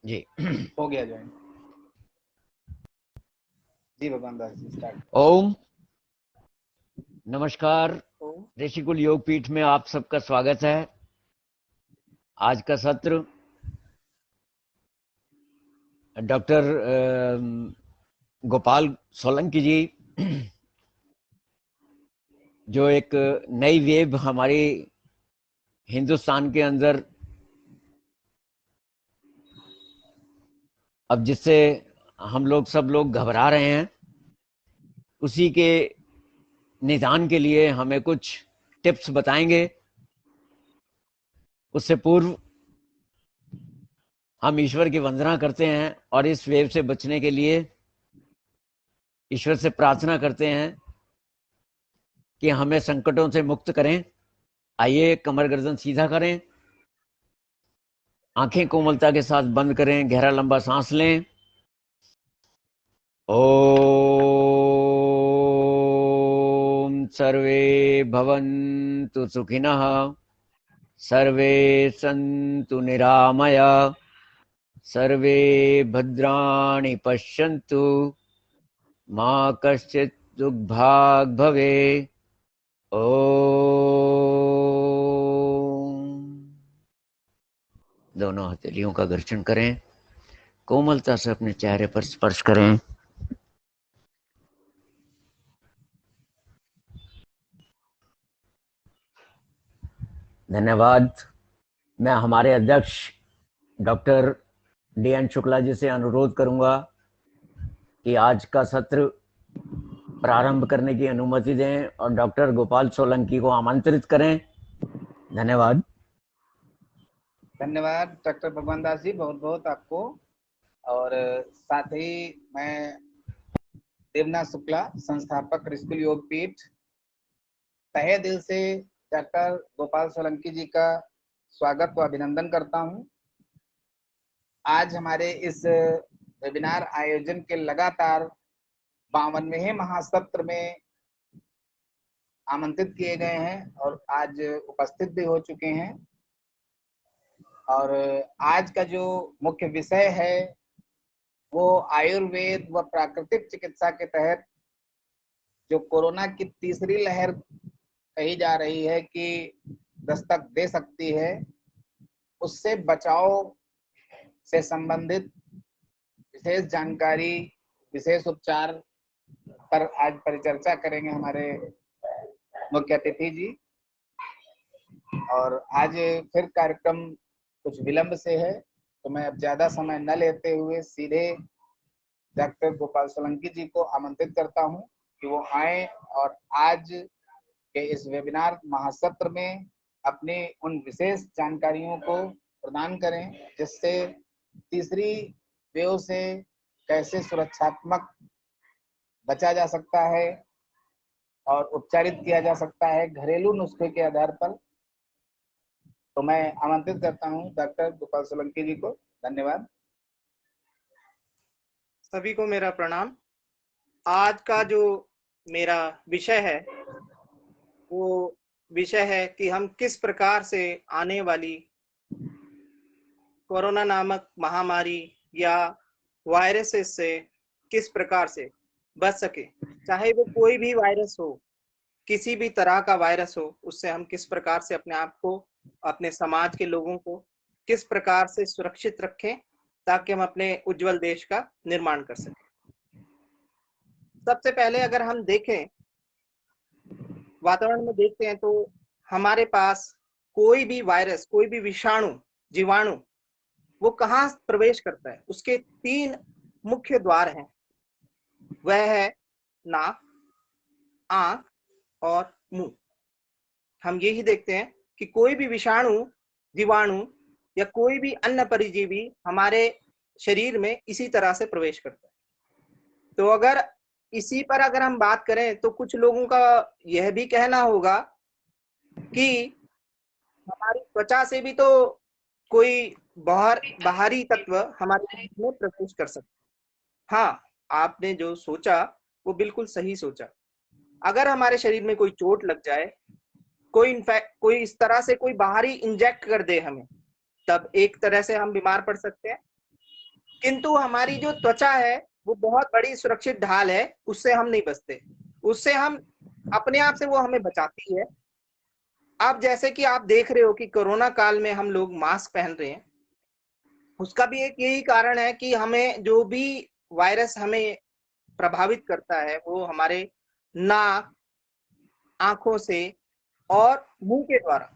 जी। हो गया ज्वाइन जी। भगवान दास जी स्टार्ट। ओम नमस्कार। ओम ऋषिकुल योग पीठ में आप सबका स्वागत है। आज का सत्र डॉक्टर गोपाल सोलंकी जी, जो एक नई वेव हमारी हिंदुस्तान के अंदर अब जिससे हम लोग सब लोग घबरा रहे हैं, उसी के निदान के लिए हमें कुछ टिप्स बताएंगे। उससे पूर्व हम ईश्वर की वंदना करते हैं और इस वेव से बचने के लिए ईश्वर से प्रार्थना करते हैं कि हमें संकटों से मुक्त करें। आइए, कमर गर्दन सीधा करें, आंखें कोमलता के साथ बंद करें, गहरा लंबा सांस लें। ओम सर्वे भवन्तु सुखिनः, सर्वे सन्तु निरामया, सर्वे भद्राणि पश्यन्तु, मा कश्चित् दुर्भाग् भवेत्। ओम। दोनों हथेलियों का घर्षण करें, कोमलता से अपने चेहरे पर स्पर्श करें। धन्यवाद। मैं हमारे अध्यक्ष डॉक्टर डी.एन. शुक्ला जी से अनुरोध करूंगा कि आज का सत्र प्रारंभ करने की अनुमति दें और डॉक्टर गोपाल सोलंकी को आमंत्रित करें। धन्यवाद। धन्यवाद डॉक्टर भगवान दास जी, बहुत बहुत आपको। और साथ ही मैं देवनाथ शुक्ला, संस्थापक ऋषिकुल योग पीठ, तहे दिल से डॉक्टर गोपाल सोलंकी जी का स्वागत व अभिनंदन करता हूं। आज हमारे इस वेबिनार आयोजन के लगातार 52वें महासत्र में आमंत्रित किए गए हैं और आज उपस्थित भी हो चुके हैं। और आज का जो मुख्य विषय है वो आयुर्वेद व प्राकृतिक चिकित्सा के तहत जो कोरोना की तीसरी लहर कही जा रही है कि दस्तक दे सकती है, उससे बचाव से संबंधित विशेष जानकारी, विशेष उपचार पर आज परिचर्चा करेंगे हमारे मुख्य अतिथि जी। और आज फिर कार्यक्रम कुछ विलंब से है, तो मैं अब ज्यादा समय न लेते हुए सीधे डॉक्टर गोपाल सोलंकी जी को आमंत्रित करता हूं कि वो आए और आज के इस वेबिनार महासत्र में अपनी उन विशेष जानकारियों को प्रदान करें, जिससे तीसरी वेव से कैसे सुरक्षात्मक बचा जा सकता है और उपचारित किया जा सकता है घरेलू नुस्खे के आधार पर। तो मैं आमंत्रित करता हूं डॉक्टर गोपाल सोलंकी जी को। धन्यवाद। सभी को मेरा प्रणाम। आज का जो मेरा विषय है वो विषय है कि हम किस प्रकार से आने वाली कोरोना नामक महामारी या वायरसेस से किस प्रकार से बच सके। चाहे वो कोई भी वायरस हो, किसी भी तरह का वायरस हो, उससे हम किस प्रकार से अपने आप को, अपने समाज के लोगों को किस प्रकार से सुरक्षित रखें ताकि हम अपने उज्जवल देश का निर्माण कर सकें। सबसे पहले अगर हम देखें, वातावरण में देखते हैं, तो हमारे पास कोई भी वायरस, कोई भी विषाणु, जीवाणु, वो कहाँ प्रवेश करता है? उसके 3 मुख्य द्वार हैं। वह है नाक, आंख और मुंह। हम यही देखते हैं कि कोई भी विषाणु, जीवाणु या कोई भी अन्य परजीवी हमारे शरीर में इसी तरह से प्रवेश करता है। तो अगर इसी पर अगर हम बात करें तो कुछ लोगों का यह भी कहना होगा कि हमारी त्वचा से भी तो कोई बाहरी तत्व हमारे शरीर में प्रवेश कर सकता है। हाँ, आपने जो सोचा वो बिल्कुल सही सोचा। अगर हमारे शरीर में कोई चोट लग जाए, कोई इस तरह से कोई बाहरी इंजेक्ट कर दे हमें, तब एक तरह से हम बीमार पड़ सकते हैं। किंतु हमारी जो त्वचा है वो बहुत बड़ी सुरक्षित ढाल है, उससे हम नहीं बचते, उससे हम अपने आप से वो हमें बचाती है। अब जैसे कि आप देख रहे हो कि कोरोना काल में हम लोग मास्क पहन रहे हैं, उसका भी एक यही कारण है कि हमें जो भी वायरस हमें प्रभावित करता है वो हमारे नाक, आंखों से और मुंह के द्वारा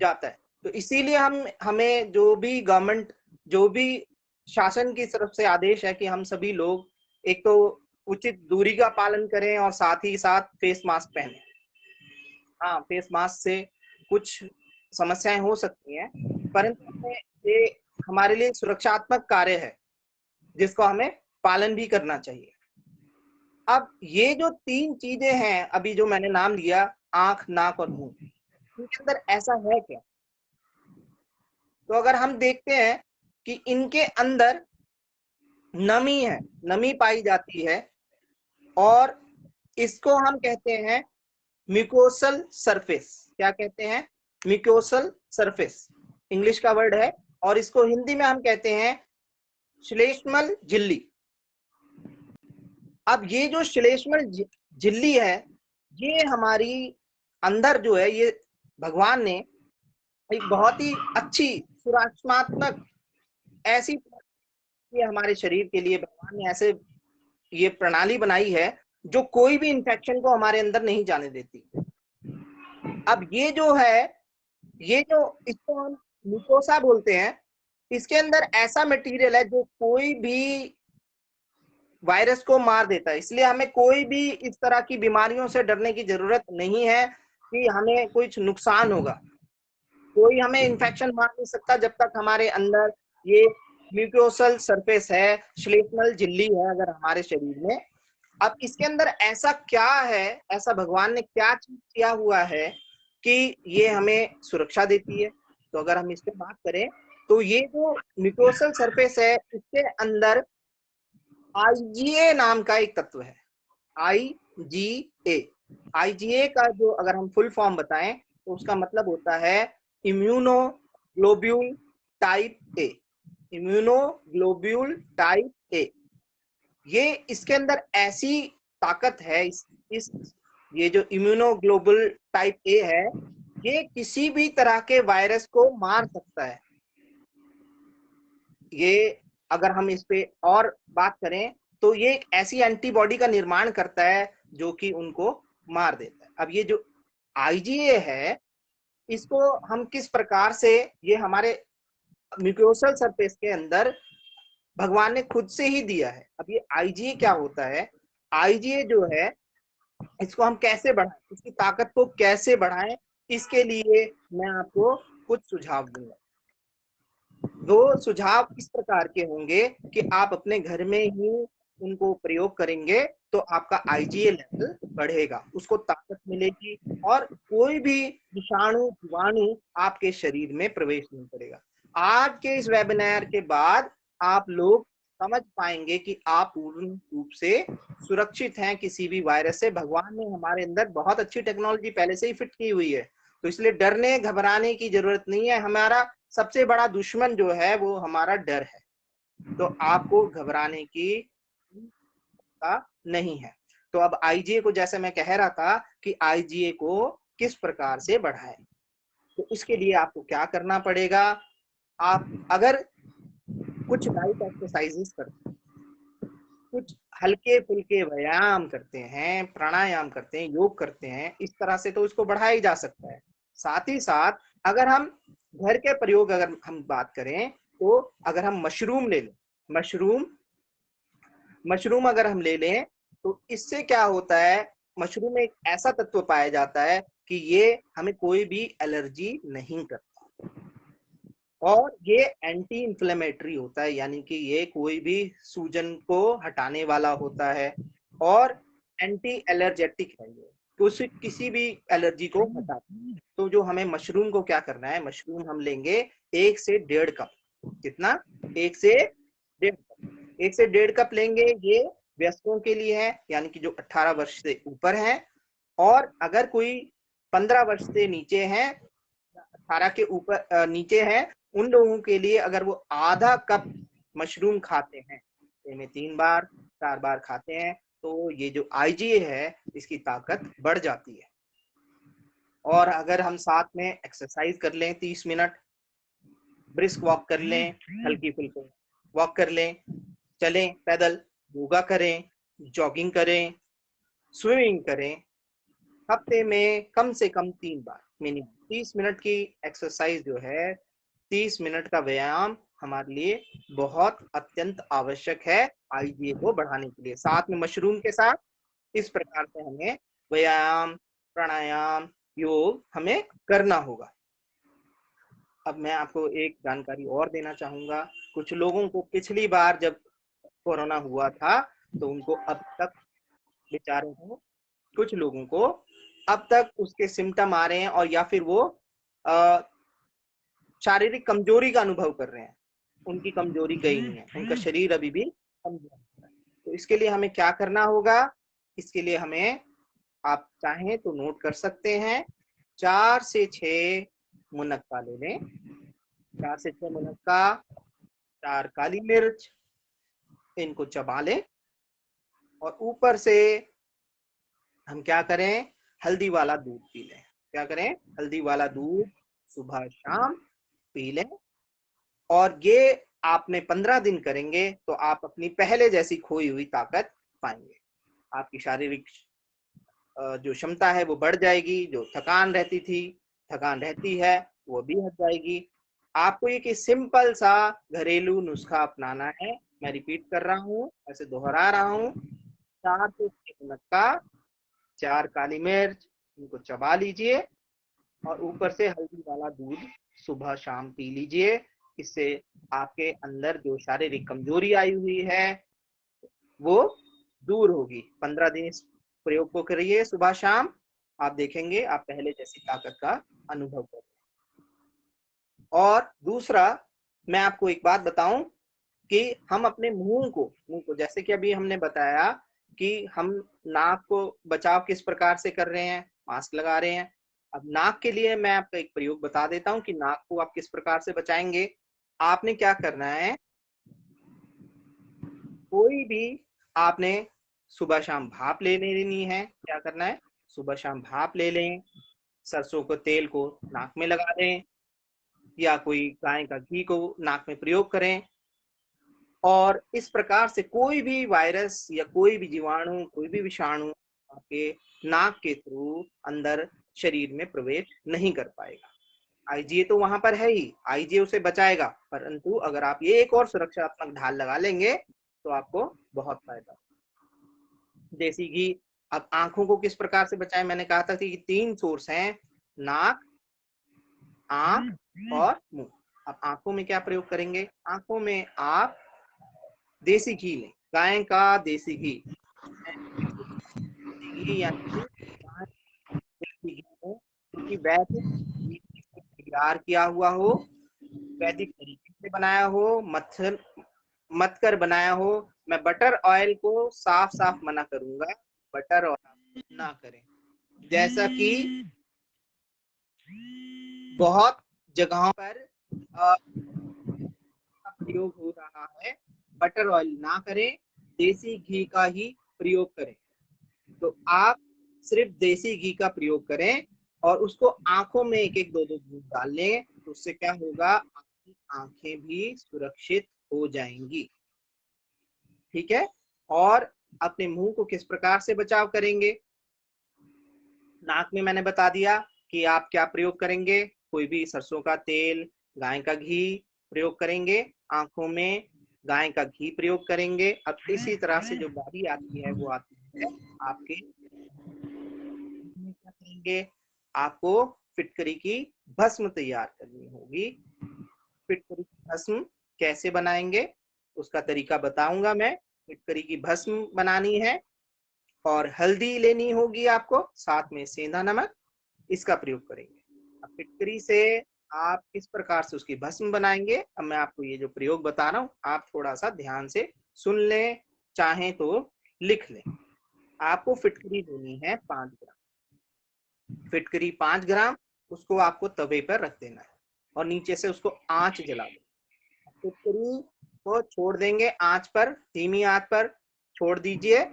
जाता है। तो इसीलिए हमें जो भी गवर्नमेंट, जो भी शासन की तरफ से आदेश है कि हम सभी लोग एक तो उचित दूरी का पालन करें और साथ ही साथ फेस मास्क पहने। हाँ, फेस मास्क से कुछ समस्याएं हो सकती हैं, परंतु हमें ये हमारे लिए सुरक्षात्मक कार्य है जिसको हमें पालन भी करना चाहिए। अब ये जो 3 चीजें हैं अभी जो मैंने नाम लिया, आंख, नाक और मुंह, इनके अंदर ऐसा है क्या? तो अगर हम देखते हैं कि इनके अंदर नमी है, नमी पाई जाती है और इसको हम कहते हैं म्यूकोसल सरफेस। क्या कहते हैं? म्यूकोसल सरफेस इंग्लिश का वर्ड है, और इसको हिंदी में हम कहते हैं श्लेष्मल झिल्ली। अब ये जो श्लेष्मल झिल्ली है, ये हमारी अंदर जो है, ये भगवान ने एक बहुत ही अच्छी सुरक्षात्मक ऐसी ये हमारे शरीर के लिए भगवान ने ऐसे ये प्रणाली बनाई है जो कोई भी इंफेक्शन को हमारे अंदर नहीं जाने देती। अब ये जो है, ये जो इसको हम म्यूकोसा बोलते हैं, इसके अंदर ऐसा मटेरियल है जो कोई भी वायरस को मार देता है। इसलिए हमें कोई भी इस तरह की बीमारियों से डरने की जरूरत नहीं है कि हमें कुछ नुकसान होगा। कोई हमें इन्फेक्शन मार नहीं सकता जब तक हमारे अंदर ये म्यूकोसल सरफेस है, श्लेष्मल झिल्ली है अगर हमारे शरीर में। अब इसके अंदर ऐसा क्या है, ऐसा भगवान ने क्या चीज किया हुआ है कि ये हमें सुरक्षा देती है? तो अगर हम इस पे बात करें तो ये जो म्यूकोसल सरफेस है, इसके अंदर IgA नाम का एक तत्व है। IgA, IgA का जो अगर हम फुल फॉर्म बताएं तो उसका मतलब होता है इम्यूनोग्लोब्यूल टाइप ए। इम्यूनोग्लोब्यूल टाइप ए, ये इसके अंदर ऐसी ताकत है, इस ये जो इम्यूनोग्लोबुल टाइप ए है, ये किसी भी तरह के वायरस को मार सकता है। ये अगर हम इस पे और बात करें तो ये एक ऐसी एंटीबॉडी का निर्माण करता है जो कि उनको मार देता है। अब ये जो IgA है, इसको हम किस प्रकार से, ये हमारे म्यूकोसल सरफेस के अंदर भगवान ने खुद से ही दिया है। अब ये IgA क्या होता है? IgA जो है, इसको हम कैसे बढ़ाएं, इसकी ताकत को कैसे बढ़ाएं, इसके लिए मैं आपको कुछ सुझाव दूंगा। दो सुझाव इस प्रकार के होंगे कि आप अपने घर में ही उनको प्रयोग करेंगे तो आपका IgA लेवल बढ़ेगा, उसको ताकत मिलेगी और कोई भी विषाणु, जीवाणु आपके शरीर में प्रवेश नहीं करेगा। आज के इस वेबिनार के बाद आप लोग समझ पाएंगे कि आप पूर्ण रूप से सुरक्षित हैं किसी भी वायरस से। भगवान ने हमारे अंदर बहुत अच्छी टेक्नोलॉजी पहले से ही फिट की हुई है, तो इसलिए डरने घबराने की जरूरत नहीं है। हमारा सबसे बड़ा दुश्मन जो है वो हमारा डर है, तो आपको घबराने की नहीं है। तो अब IgA को, जैसे मैं कह रहा था कि IgA को किस प्रकार से बढ़ाएं, तो इसके लिए आपको क्या करना पड़ेगा? आप अगर कुछ लाइट एक्सरसाइजेस करते हैं, कुछ हल्के फुल्के व्यायाम करते हैं, प्राणायाम करते हैं, योग करते हैं, इस तरह से तो इसको बढ़ाया जा सकता है। साथ ही साथ अगर हम घर के प्रयोग अगर हम बात करें तो अगर हम मशरूम ले लें, मशरूम अगर हम ले लें तो इससे क्या होता है, मशरूम में एक ऐसा तत्व पाया जाता है कि ये हमें कोई भी एलर्जी नहीं करता और ये एंटी इंफ्लेमेटरी होता है, यानी कि ये कोई भी सूजन को हटाने वाला होता है और एंटी एलर्जेटिक है, ये तो किसी भी एलर्जी को हटाता है। तो जो हमें मशरूम को क्या करना है, मशरूम हम लेंगे 1 से 1.5 कप। कितना? 1 से 1.5 कप। 1 से 1.5 कप लेंगे। ये वयस्कों के लिए है, यानी कि जो 18 वर्ष से ऊपर है, और अगर कोई 15 वर्ष से नीचे है, 18 के ऊपर नीचे है, उन लोगों के लिए अगर वो आधा कप मशरूम खाते हैं, दिन में 3 बार 4 बार खाते हैं, तो ये जो IgA है इसकी ताकत बढ़ जाती है। और अगर हम साथ में एक्सरसाइज कर लें 30 मिनट, ब्रिस्क वॉक कर लें, हल्की फुल्की वॉक कर लें, चलें पैदल, योगा करें, जॉगिंग करें, स्विमिंग करें, हफ्ते में कम से कम 3 बार मिनिमम 30 मिनट की एक्सरसाइज जो है, 30 मिनट का व्यायाम हमारे लिए बहुत अत्यंत आवश्यक है IgA को बढ़ाने के लिए। साथ में मशरूम के साथ इस प्रकार से हमें व्यायाम, प्राणायाम, योग हमें करना होगा। अब मैं आपको एक जानकारी और देना चाहूंगा। कुछ लोगों को पिछली बार जब कोरोना हुआ था तो उनको अब तक बेचारों को, कुछ लोगों को अब तक उसके सिम्टम आ रहे हैं, और या फिर वो शारीरिक कमजोरी का अनुभव कर रहे हैं। उनकी कमजोरी गई नहीं है, उनका शरीर अभी भी कमजोर है। तो इसके लिए हमें क्या करना होगा? इसके लिए हमें, आप चाहें तो नोट कर सकते हैं, 4 से 6 मुनक्का ले लें, 4 से 6 मुनक्का, 4 काली मिर्च, इनको चबा लें, और ऊपर से हम क्या करें? हल्दी वाला दूध पी लें। क्या करें? हल्दी वाला दूध सुबह शाम पी लें। और ये आपने 15 दिन करेंगे तो आप अपनी पहले जैसी खोई हुई ताकत पाएंगे। आपकी शारीरिक जो क्षमता है वो बढ़ जाएगी, जो थकान रहती है वो भी हट जाएगी। आपको ये सिंपल सा घरेलू नुस्खा अपनाना है। मैं रिपीट कर रहा हूँ, ऐसे दोहरा रहा हूँ। 4 से 6 मुनक्का, 4 काली मिर्च, इनको चबा लीजिए, और ऊपर से हल्दी वाला दूध सुबह शाम पी लीजिए। इससे आपके अंदर जो शारीरिक कमजोरी आई हुई है वो दूर होगी। 15 दिन इस प्रयोग को करिए सुबह शाम, आप देखेंगे आप पहले जैसी ताकत का अनुभव करेंगे। और दूसरा, मैं आपको एक बात बताऊं कि हम अपने मुंह को जैसे कि अभी हमने बताया कि हम नाक को बचाव किस प्रकार से कर रहे हैं, मास्क लगा रहे हैं। अब नाक के लिए मैं आपको एक प्रयोग बता देता हूं कि नाक को आप किस प्रकार से बचाएंगे। आपने क्या करना है, कोई भी आपने सुबह शाम भाप ले लेनी है। क्या करना है? सुबह शाम भाप ले लें, सरसों को तेल को नाक में लगा लें, या कोई गाय का घी को नाक में प्रयोग करें। और इस प्रकार से कोई भी वायरस या कोई भी जीवाणु, कोई भी विषाणु आपके नाक के थ्रू अंदर शरीर में प्रवेश नहीं कर पाएगा। IgA तो वहां पर है ही, IgA उसे बचाएगा, परंतु अगर आप ये एक और सुरक्षात्मक ढाल लगा लेंगे तो आपको बहुत फायदा। देसी घी। अब आंखों को किस प्रकार से बचाएं? मैंने कहा था कि 3 सोर्स हैं, नाक, आंख और मुंह। अब आंखों में क्या प्रयोग करेंगे? आंखों में आप देसी घी लें, गाय का देसी घी, यानी देसी घी हो, क्योंकि वैदिक तैयार किया हुआ हो, वैदिक तरीके से बनाया हो, मत कर बनाया हो। मैं बटर ऑयल को साफ साफ मना करूंगा, बटर ऑयल ना करें। जैसा कि बहुत जगहों पर प्रयोग हो रहा है, बटर ऑयल ना करें, देसी घी का ही प्रयोग करें। तो आप सिर्फ देसी घी का प्रयोग करें और उसको आंखों में 1-1, 2-2 बूंद डाल लें, तो उससे क्या होगा? आपकी आंखें भी सुरक्षित हो जाएंगी। ठीक है। और अपने मुंह को किस प्रकार से बचाव करेंगे? नाक में मैंने बता दिया कि आप क्या प्रयोग करेंगे, कोई भी सरसों का तेल, गाय का घी प्रयोग करेंगे। आंखों में गाय का घी प्रयोग करेंगे। अब इसी तरह से जो बारी आती है वो आती है आपके क्या करेंगे? आपको फिटकरी की भस्म तैयार करनी होगी। फिटकरी की भस्म कैसे बनाएंगे उसका तरीका बताऊंगा मैं। फिटकरी की भस्म बनानी है और हल्दी लेनी होगी आपको, साथ में सेंधा नमक, इसका प्रयोग करेंगे। अब फिटकरी से आप किस प्रकार से उसकी भस्म बनाएंगे, अब मैं आपको ये जो प्रयोग बता रहा हूँ आप थोड़ा सा ध्यान से सुन लें, चाहें तो लिख लें। आपको फिटकरी लेनी है 5 ग्राम। फिटकरी 5 ग्राम, उसको आपको तवे पर रख देना है और नीचे से उसको आंच जला देना। फिटकरी को छोड़ देंगे आंच पर, धीमी आंच पर छोड़ दीजिए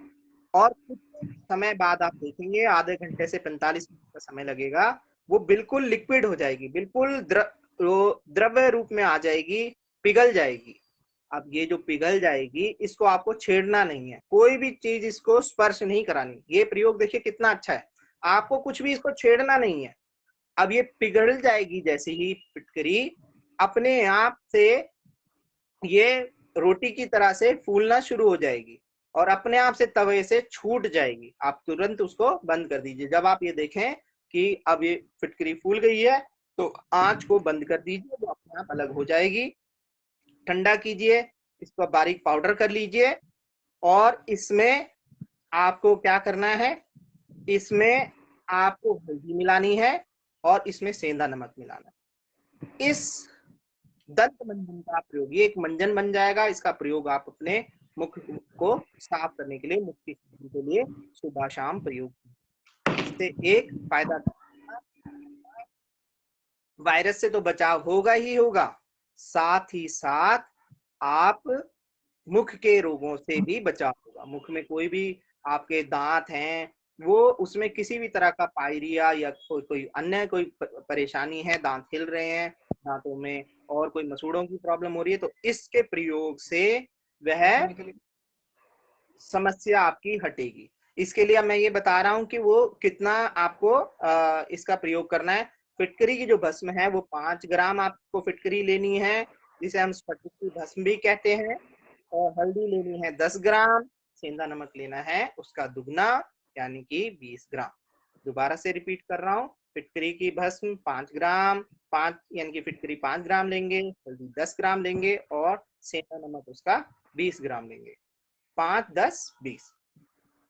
और कुछ समय बाद आप देखेंगे, आधे घंटे से 45 मिनट का समय लगेगा, वो बिल्कुल लिक्विड हो जाएगी, बिल्कुल द्रव्य रूप में आ जाएगी, पिघल जाएगी। अब ये जो पिघल जाएगी, इसको आपको छेड़ना नहीं है, कोई भी चीज इसको स्पर्श नहीं करानी। ये प्रयोग देखिए कितना अच्छा है, आपको कुछ भी इसको छेड़ना नहीं है। अब ये पिघल जाएगी, जैसे ही फिटकरी अपने आप से ये रोटी की तरह से फूलना शुरू हो जाएगी और अपने आप से तवे से छूट जाएगी। आप तुरंत उसको बंद कर दीजिए। जब आप ये देखें कि अब ये फिटकरी फूल गई है तो आंच को बंद कर दीजिए, वो अपने आप अलग हो जाएगी। ठंडा कीजिए, इसको बारीक पाउडर कर लीजिए और इसमें आपको क्या करना है, इसमें आपको हल्दी मिलानी है और इसमें सेंधा नमक मिलाना है। इस दंत मंजन का प्रयोग, ये एक मंजन बन जाएगा। इसका प्रयोग आप अपने मुख को साफ करने के लिए, मुख की शुद्धि के लिए सुबह शाम प्रयोग कीजिए। इससे एक फायदा, वायरस से तो बचाव होगा ही होगा, साथ ही साथ आप मुख के रोगों से भी बचाव होगा। मुख में कोई भी आपके दांत हैं, वो उसमें किसी भी तरह का पायरिया या कोई अन्य कोई परेशानी है, दांत हिल रहे हैं दांतों में और कोई मसूड़ों की प्रॉब्लम हो रही है, तो इसके प्रयोग से वह समस्या आपकी हटेगी। इसके लिए मैं ये बता रहा हूं कि वो कितना आपको इसका प्रयोग करना है। फिटकरी की जो भस्म है वो 5 ग्राम आपको फिटकरी लेनी है, जिसे हम स्फटिक की भस्म भी कहते हैं, और हल्दी लेनी है 10 ग्राम, सेंधा नमक लेना है उसका दुगना यानी कि 20 ग्राम। दोबारा से रिपीट कर रहा हूँ, फिटकरी की भस्म 5 ग्राम, 5 यानी कि फिटकरी 5 ग्राम लेंगे, हल्दी 10 ग्राम लेंगे और सेंधा नमक उसका 20 ग्राम लेंगे। 5, 10, 20।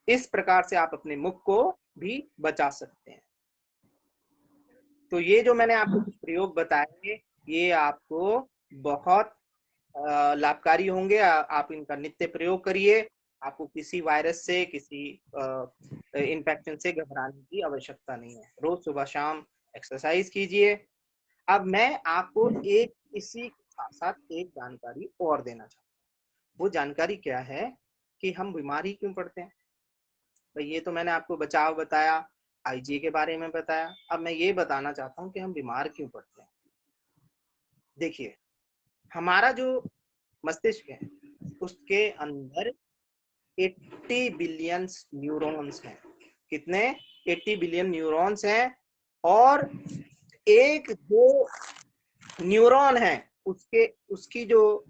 इस प्रकार से आप अपने मुख को भी बचा सकते हैं। तो ये जो मैंने आपको कुछ प्रयोग बताए, ये आपको बहुत लाभकारी होंगे। आप इनका नित्य प्रयोग करिए। आपको किसी वायरस से, किसी इन्फेक्शन से घबराने की आवश्यकता नहीं है। रोज सुबह शाम एक्सरसाइज कीजिए। अब मैं आपको एक इसी के साथ साथ एक जानकारी और देना चाहता हूँ। वो जानकारी क्या है कि हम बीमारी क्यों पड़ते हैं। तो ये तो मैंने आपको बचाव बताया, आईजी के बारे में बताया। अब मैं ये बताना चाहता हूँ कि हम बीमार क्यों पड़ते हैं। देखिए, हमारा जो मस्तिष्क है उसके अंदर 80 बिलियन न्यूरॉन्स हैं। कितने? 80 बिलियन न्यूरॉन्स हैं। और एक जो न्यूरॉन है उसकी जो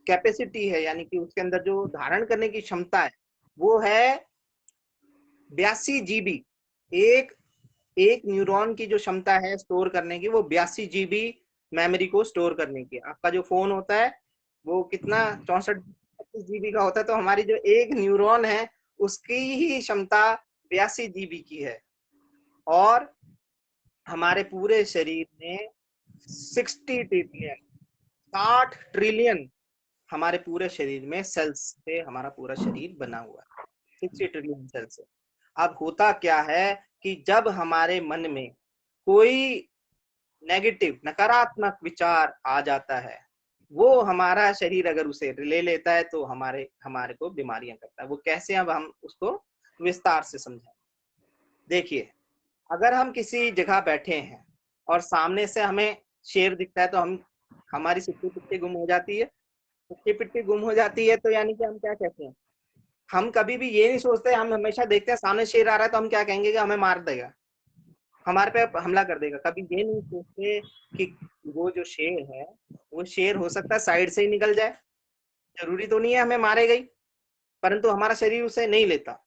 कैपेसिटी है, यानी कि उसके अंदर जो धारण करने की क्षमता है, वो है 82 जीबी। एक न्यूरॉन की जो क्षमता है स्टोर करने की, वो 82 जीबी मेमोरी को स्टोर करने की। आपका जो फोन होता है वो कितना 64 जीबी का होता है, तो हमारी जो एक न्यूरॉन है उसकी ही क्षमता 82 जीबी की है। और हमारे पूरे शरीर में 60 ट्रिलियन हमारे पूरे शरीर में सेल्स से हमारा पूरा शरीर बना हुआ है, 60 ट्रिलियन सेल से। अब होता क्या है कि जब हमारे मन में कोई नेगेटिव, नकारात्मक विचार आ जाता है, वो हमारा शरीर अगर उसे ले लेता है तो हमारे को बीमारियां करता है। वो कैसे, अब हम उसको विस्तार से समझें। देखिए, अगर हम किसी जगह बैठे हैं और सामने से हमें शेर दिखता है, तो हमारी सिट्टी पिट्टी गुम हो जाती है। सिट्टी पिट्टी गुम हो जाती है तो यानी कि हम क्या कहते हैं, हम कभी भी ये नहीं सोचते, हम हमेशा देखते हैं सामने शेर आ रहा है तो हम क्या कहेंगे कि हमें मार देगा, हमारे पे हमला कर देगा। कभी ये नहीं सोचते कि वो जो शेर है, वो शेर हो सकता है साइड से ही निकल जाए, जरूरी तो नहीं है हमें मारेगा ही, परंतु हमारा शरीर उसे नहीं लेता।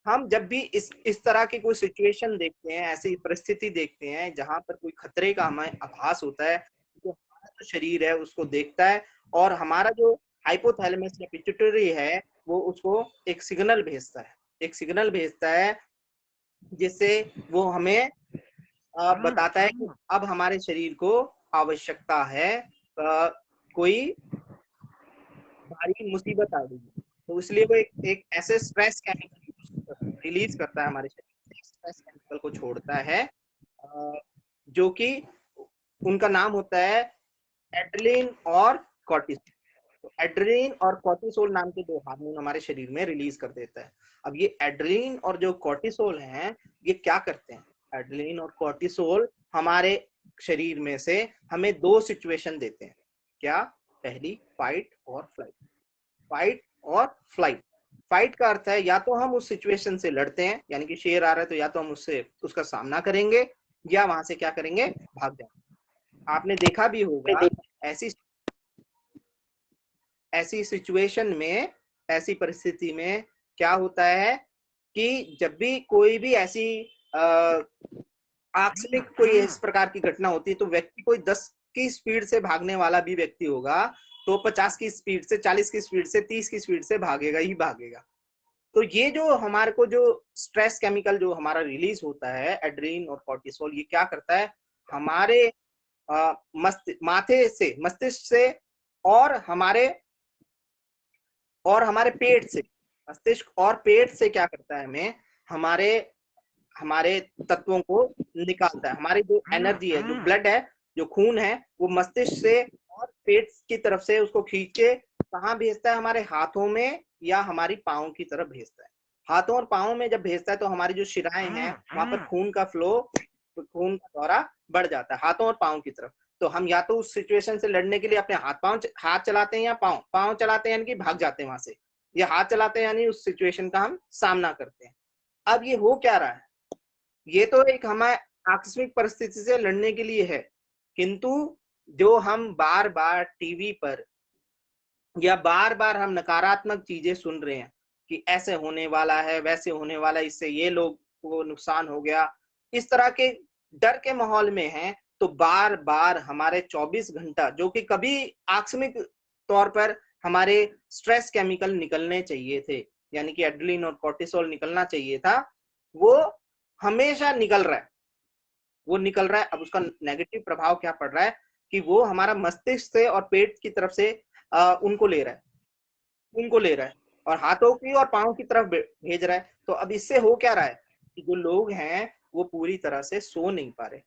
हम जब भी इस तरह की कोई सिचुएशन देखते हैं, ऐसी परिस्थिति देखते हैं जहां पर कोई खतरे का हमें आभास होता है, तो हमारा जो शरीर है उसको देखता है और हमारा जो हाइपोथैलेमस या पिट्यूटरी है वो उसको एक सिग्नल भेजता है, जिससे वो हमें बताता है कि अब हमारे शरीर को आवश्यकता है, कोई भारी मुसीबत आ गई। तो इसलिए वो एक ऐसे स्ट्रेस केमिकल रिलीज करता है हमारे शरीर में, स्ट्रेस केमिकल को छोड़ता है, जो कि उनका नाम होता है एड्रेनलिन और कॉर्टिसोल। एड्रेनलिन और कॉर्टिसोल नाम के 2 हार्मोन हमारे शरीर में रिलीज कर देता है। अब ये एड्रेनलिन और जो कॉर्टिसोल हैं, ये क्या करते हैं? एड्रेनलिन और कॉर्टिसोल हमारे शरीर में से हमें 2 सिचुएशन देते हैं। क्या? पहली फाइट और फ्लाइट। फाइट और फ्लाइट। फाइट का अर्थ है या तो हम उस सिचुएशन से लड़ते हैं, यानी कि शेर आ रहा है तो या तो हम उसका सामना करेंगे या वहां से क्या करेंगे? भाग जाएंगे। आपने देखा भी होगा ऐसी सिचुएशन में, ऐसी परिस्थिति में क्या होता है कि जब भी कोई भी ऐसी आकस्मिक कोई इस प्रकार की घटना होती है तो व्यक्ति कोई 10 की स्पीड से भागने वाला भी व्यक्ति होगा तो 50 की स्पीड से, 40 की स्पीड से, 30 की स्पीड से भागेगा ही भागेगा। तो ये जो हमारे को जो स्ट्रेस केमिकल जो हमारा रिलीज होता है एड्रेनलिन और कॉर्टिसोल, ये क्या करता है? हमारे मस्तिष्क से और हमारे पेट से, मस्तिष्क और पेट से क्या करता है? हमें हमारे तत्वों को निकालता है। हमारी जो एनर्जी है, जो ब्लड है, जो खून है, वो मस्तिष्क से और पेट की तरफ से उसको खींच के कहाँ भेजता है? हमारे हाथों में या हमारी पाँव की तरफ भेजता है। हाथों और पाँव में जब भेजता है तो हमारी जो शिराएं हैं वहां पर खून का फ्लो, खून का दौरा बढ़ जाता है हाथों और पाँव की तरफ। तो हम या तो उस सिचुएशन से लड़ने के लिए अपने हाथ चलाते हैं या पाँव चलाते हैं, यानी कि भाग जाते हैं वहां से, या हाथ चलाते हैं यानी उस सिचुएशन का हम सामना करते हैं। अब ये हो क्या रहा है? ये तो एक हमारे आकस्मिक परिस्थिति से लड़ने के लिए है, किंतु जो हम बार बार टीवी पर या बार बार हम नकारात्मक चीजें सुन रहे हैं कि ऐसे होने वाला है, वैसे होने वाला है, इससे ये लोग को नुकसान हो गया, इस तरह के डर के माहौल में हैं, तो बार बार हमारे 24 घंटा जो कि कभी आकस्मिक तौर पर हमारे स्ट्रेस केमिकल निकलने चाहिए थे, यानी कि एड्रेनलिन और कॉर्टिसोल निकलना चाहिए था, वो हमेशा निकल रहा है। वो निकल रहा है। अब उसका नेगेटिव प्रभाव क्या पड़ रहा है कि वो हमारा मस्तिष्क से और पेट की तरफ से उनको ले रहा है और हाथों की और पाँव की तरफ भेज रहा है। तो अब इससे हो क्या रहा है कि जो लोग हैं वो पूरी तरह से सो नहीं पा रहे,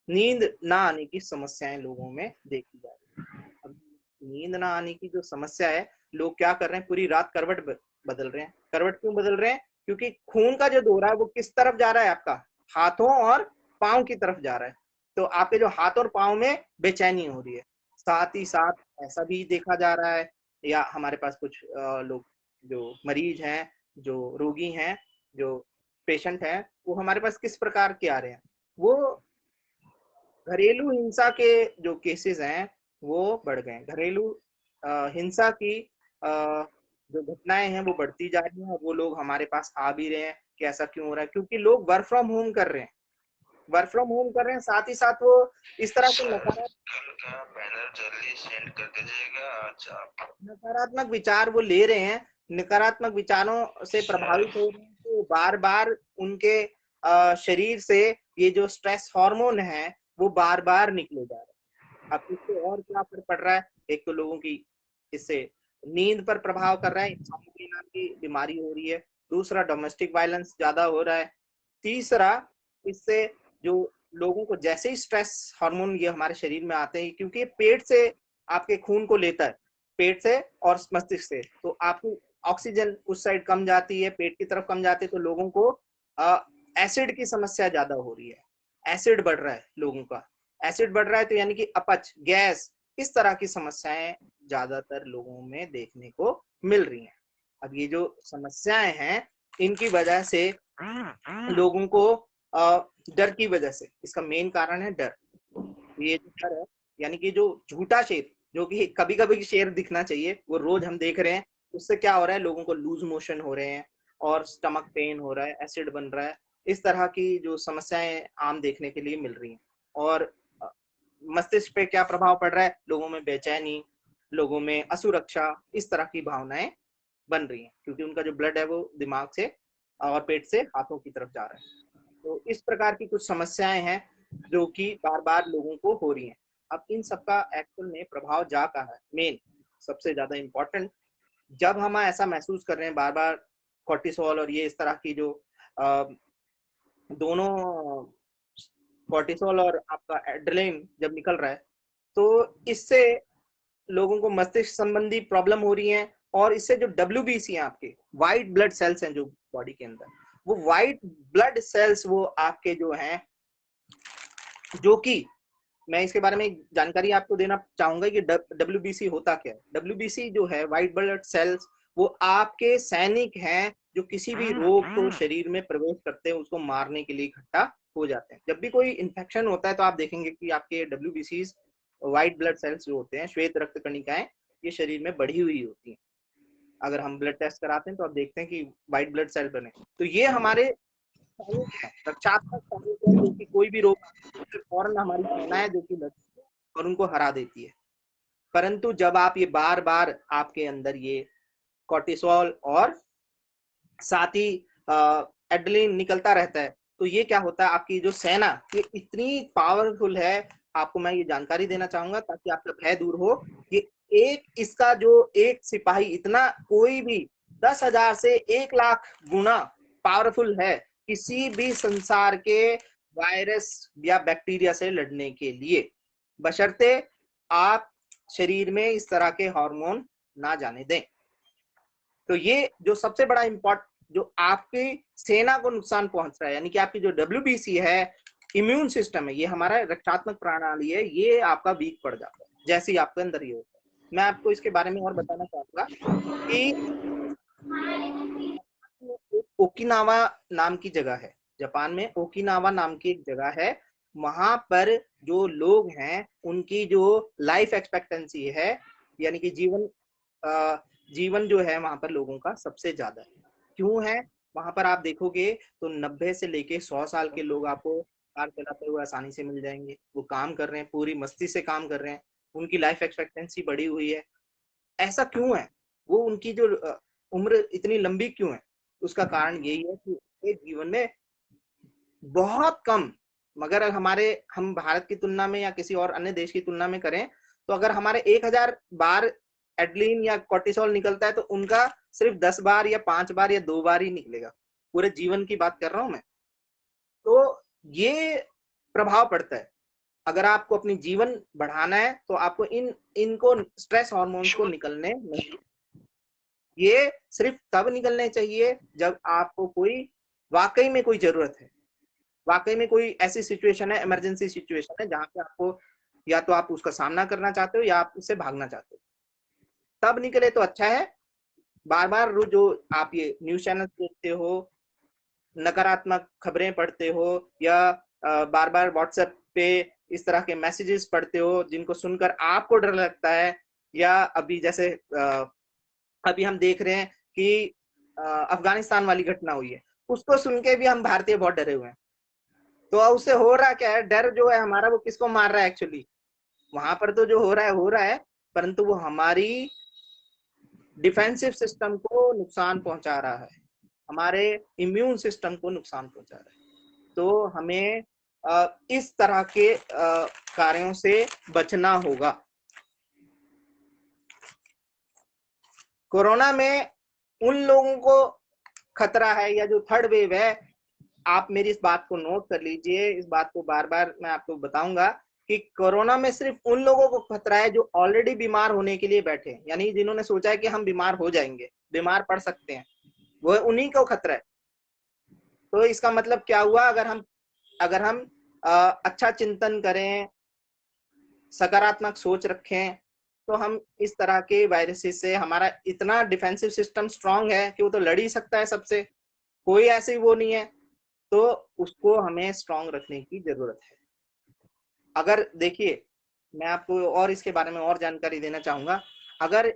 नींद ना आने की समस्याएं लोगों में देखी जा रही है। अब नींद ना आने की जो समस्या है, लोग क्या कर रहे हैं? पूरी रात करवट बदल रहे हैं। करवट क्यों बदल रहे हैं? क्योंकि खून का जो दौरा है वो किस तरफ जा रहा है? आपका हाथों और पाँव की तरफ जा रहा है। तो आपके जो हाथ और पाँव में बेचैनी हो रही है। साथ ही साथ ऐसा भी देखा जा रहा है, या हमारे पास कुछ लोग जो मरीज हैं, जो रोगी हैं, जो पेशेंट हैं, वो हमारे पास किस प्रकार के आ रहे हैं? वो घरेलू हिंसा के जो केसेस हैं वो बढ़ गए। घरेलू हिंसा की जो घटनाएं हैं वो बढ़ती जा रही हैं और वो लोग हमारे पास आ भी रहे हैं कि ऐसा क्यों हो रहा है? क्योंकि लोग वर्क फ्रॉम होम कर रहे हैं, साथ ही साथ वो इस तरह से नकारात्मक विचार वो ले रहे हैं, नकारात्मक विचारों से प्रभावित हो रहे हैं, तो बार बार उनके शरीर से ये जो स्ट्रेस हार्मोन है वो बार बार निकले जा रहे हैं। अब इससे और क्या फर्क पड़ रहा है? एक तो लोगों की इससे नींद पर प्रभाव कर रहा है, इंसोम्निया की बीमारी हो रही है। दूसरा, डोमेस्टिक वायलेंस ज्यादा हो रहा है। तीसरा, इससे जो लोगों को जैसे ही स्ट्रेस हार्मोन ये हमारे शरीर में आते हैं, क्योंकि ये पेट से आपके खून को लेता है, पेट से और मस्तिष्क से, तो आपको ऑक्सीजन उस साइड कम जाती है, पेट की तरफ कम जाती है, तो लोगों को एसिड की समस्या ज्यादा हो रही है। एसिड बढ़ रहा है लोगों का, एसिड बढ़ रहा है तो यानी कि अपच, गैस, इस तरह की समस्याएं ज्यादातर लोगों में देखने को मिल रही हैं। अब ये जो समस्याएं हैं इनकी वजह से लोगों को डर की वजह से, इसका मेन कारण है डर। ये जो डर है, यानी कि जो झूठा शेर, जो कि कभी कभी शेर दिखना चाहिए, वो रोज हम देख रहे हैं, उससे क्या हो रहा है? लोगों को लूज मोशन हो रहे हैं और स्टमक पेन हो रहा है, एसिड बन रहा है, इस तरह की जो समस्याएं आम देखने के लिए मिल रही हैं। और मस्तिष्क पे क्या प्रभाव पड़ रहा है? लोगों में बेचैनी, लोगों में असुरक्षा, इस तरह की भावनाएं बन रही हैं, क्योंकि उनका जो ब्लड है वो दिमाग से और पेट से हाथों की तरफ जा रहा है। तो इस प्रकार की कुछ समस्याएं हैं जो कि बार बार लोगों को हो रही हैं। अब इन सबका एक्चुअल में प्रभाव जा कहाँ है? मेन सबसे ज्यादा इम्पोर्टेंट, जब हम ऐसा महसूस कर रहे हैं बार बार कॉर्टिसोल और ये इस तरह की जो दोनों कॉर्टिसोल और आपका एड्रेनलिन जब निकल रहा है, तो इससे लोगों को मस्तिष्क संबंधी प्रॉब्लम हो रही है, और इससे जो WBC है, आपके व्हाइट ब्लड सेल्स हैं जो बॉडी के अंदर, वो व्हाइट ब्लड सेल्स वो आपके जो हैं, जो कि मैं इसके बारे में जानकारी आपको देना चाहूंगा कि WBC होता क्या है। WBC जो है, व्हाइट ब्लड सेल्स, वो आपके सैनिक हैं जो किसी भी रोग को शरीर में प्रवेश करते हैं उसको मारने के लिए इकट्ठा हो जाते हैं। जब भी कोई इन्फेक्शन होता है तो आप देखेंगे कि आपके WBCs, व्हाइट ब्लड सेल्स जो होते हैं, श्वेत रक्त कणिकाएं, ये शरीर में बढ़ी हुई होती हैं। अगर हम ब्लड टेस्ट कराते हैं तो आप देखते हैं कि व्हाइट ब्लड सेल बने, तो ये हमारे रक्षात्मक सैनिक है, जो कि कोई भी रोग फौरन हमारी सेना है जो कि लड़ती है और उनको हरा देती है। परंतु जब आप ये बार बार आपके अंदर ये कोर्टिसोल और साथ ही एड्रेनलिन निकलता रहता है, तो ये क्या होता है, आपकी जो सेना ये इतनी पावरफुल है। आपको मैं ये जानकारी देना चाहूंगा ताकि आपका भय दूर हो। ये इसका जो एक सिपाही इतना, कोई भी 10,000 से 1,00,000 गुना पावरफुल है किसी भी संसार के वायरस या बैक्टीरिया से लड़ने के लिए, बशर्ते आप शरीर में इस तरह के हार्मोन ना जाने दें। तो ये जो सबसे बड़ा इम्पोर्टेंट, जो आपकी सेना को नुकसान पहुंच रहा है, यानी कि आपकी जो WBC है, इम्यून सिस्टम है, ये हमारा रक्षात्मक प्रणाली है, ये आपका वीक पड़ जाता है जैसे ही आपके अंदर ये होता है। मैं आपको इसके बारे में और बताना चाहूंगा कि ओकिनावा नाम की जगह है, जापान में ओकिनावा नाम की एक जगह है। वहां पर जो लोग हैं उनकी जो लाइफ एक्सपेक्टेंसी है, यानी कि जीवन जो है वहां पर लोगों का सबसे ज्यादा है। क्यों है? वहां पर आप देखोगे तो 90 से लेके 100 साल के लोग आपको कार चलाते हुए आसानी से मिल जाएंगे। वो काम कर रहे हैं, पूरी मस्ती से काम कर रहे हैं, उनकी लाइफ एक्सपेक्टेंसी बढ़ी हुई है। ऐसा क्यों है? वो उनकी जो उम्र इतनी लंबी क्यों है? उसका कारण यही है कि एक जीवन में बहुत कम, मगर हम भारत की तुलना में या किसी और अन्य देश की तुलना में करें तो अगर हमारे 1000 बार एड्रेनलिन या कोर्टिसोल निकलता है तो उनका सिर्फ 10 बार या 5 बार या 2 बार ही निकलेगा। पूरे जीवन की बात कर रहा हूं मैं। तो ये प्रभाव पड़ता है। अगर आपको अपनी जीवन बढ़ाना है तो आपको इनको स्ट्रेस हार्मोन्स को निकलने नहीं, ये सिर्फ तब निकलने चाहिए जब आपको कोई वाकई में कोई जरूरत है, वाकई में कोई ऐसी सिचुएशन है, इमरजेंसी सिचुएशन है, जहां पे आपको या तो आप उसका सामना करना चाहते हो या आप उससे भागना चाहते हो, तब निकले तो अच्छा है। बार बार जो आप ये न्यूज चैनल देखते हो, नकारात्मक खबरें पढ़ते हो, या बार बार व्हाट्सएप पे इस तरह के मैसेजेस पढ़ते हो जिनको सुनकर आपको डर लगता है, या अभी जैसे अभी हम देख रहे हैं कि अफगानिस्तान वाली घटना हुई है, उसको सुन के भी हम भारतीय बहुत डरे हुए हैं। तो उससे हो रहा क्या है? डर जो है हमारा, वो किसको मार रहा है एक्चुअली? वहां पर तो जो हो रहा है, परंतु वो हमारी डिफेंसिव सिस्टम को नुकसान पहुंचा रहा है, हमारे इम्यून सिस्टम को नुकसान पहुंचा रहा है। तो हमें इस तरह के कार्यों से बचना होगा। कोरोना में उन लोगों को खतरा है, या जो थर्ड वेव है, आप मेरी इस बात को नोट कर लीजिए, इस बात को बार बार मैं आपको बताऊंगा कि कोरोना में सिर्फ उन लोगों को खतरा है जो ऑलरेडी बीमार होने के लिए बैठे हैं, यानी जिन्होंने सोचा है कि हम बीमार हो जाएंगे, बीमार पड़ सकते हैं, वो उन्हीं को खतरा है। तो इसका मतलब क्या हुआ? अगर हम अच्छा चिंतन करें, सकारात्मक सोच रखें, तो हम इस तरह के वायरसेस से, हमारा इतना डिफेंसिव सिस्टम स्ट्रांग है कि वो तो लड़ ही सकता है सबसे, कोई ऐसे वो नहीं है, तो उसको हमें स्ट्रांग रखने की जरूरत है। अगर देखिए, मैं आपको और इसके बारे में और जानकारी देना चाहूंगा। अगर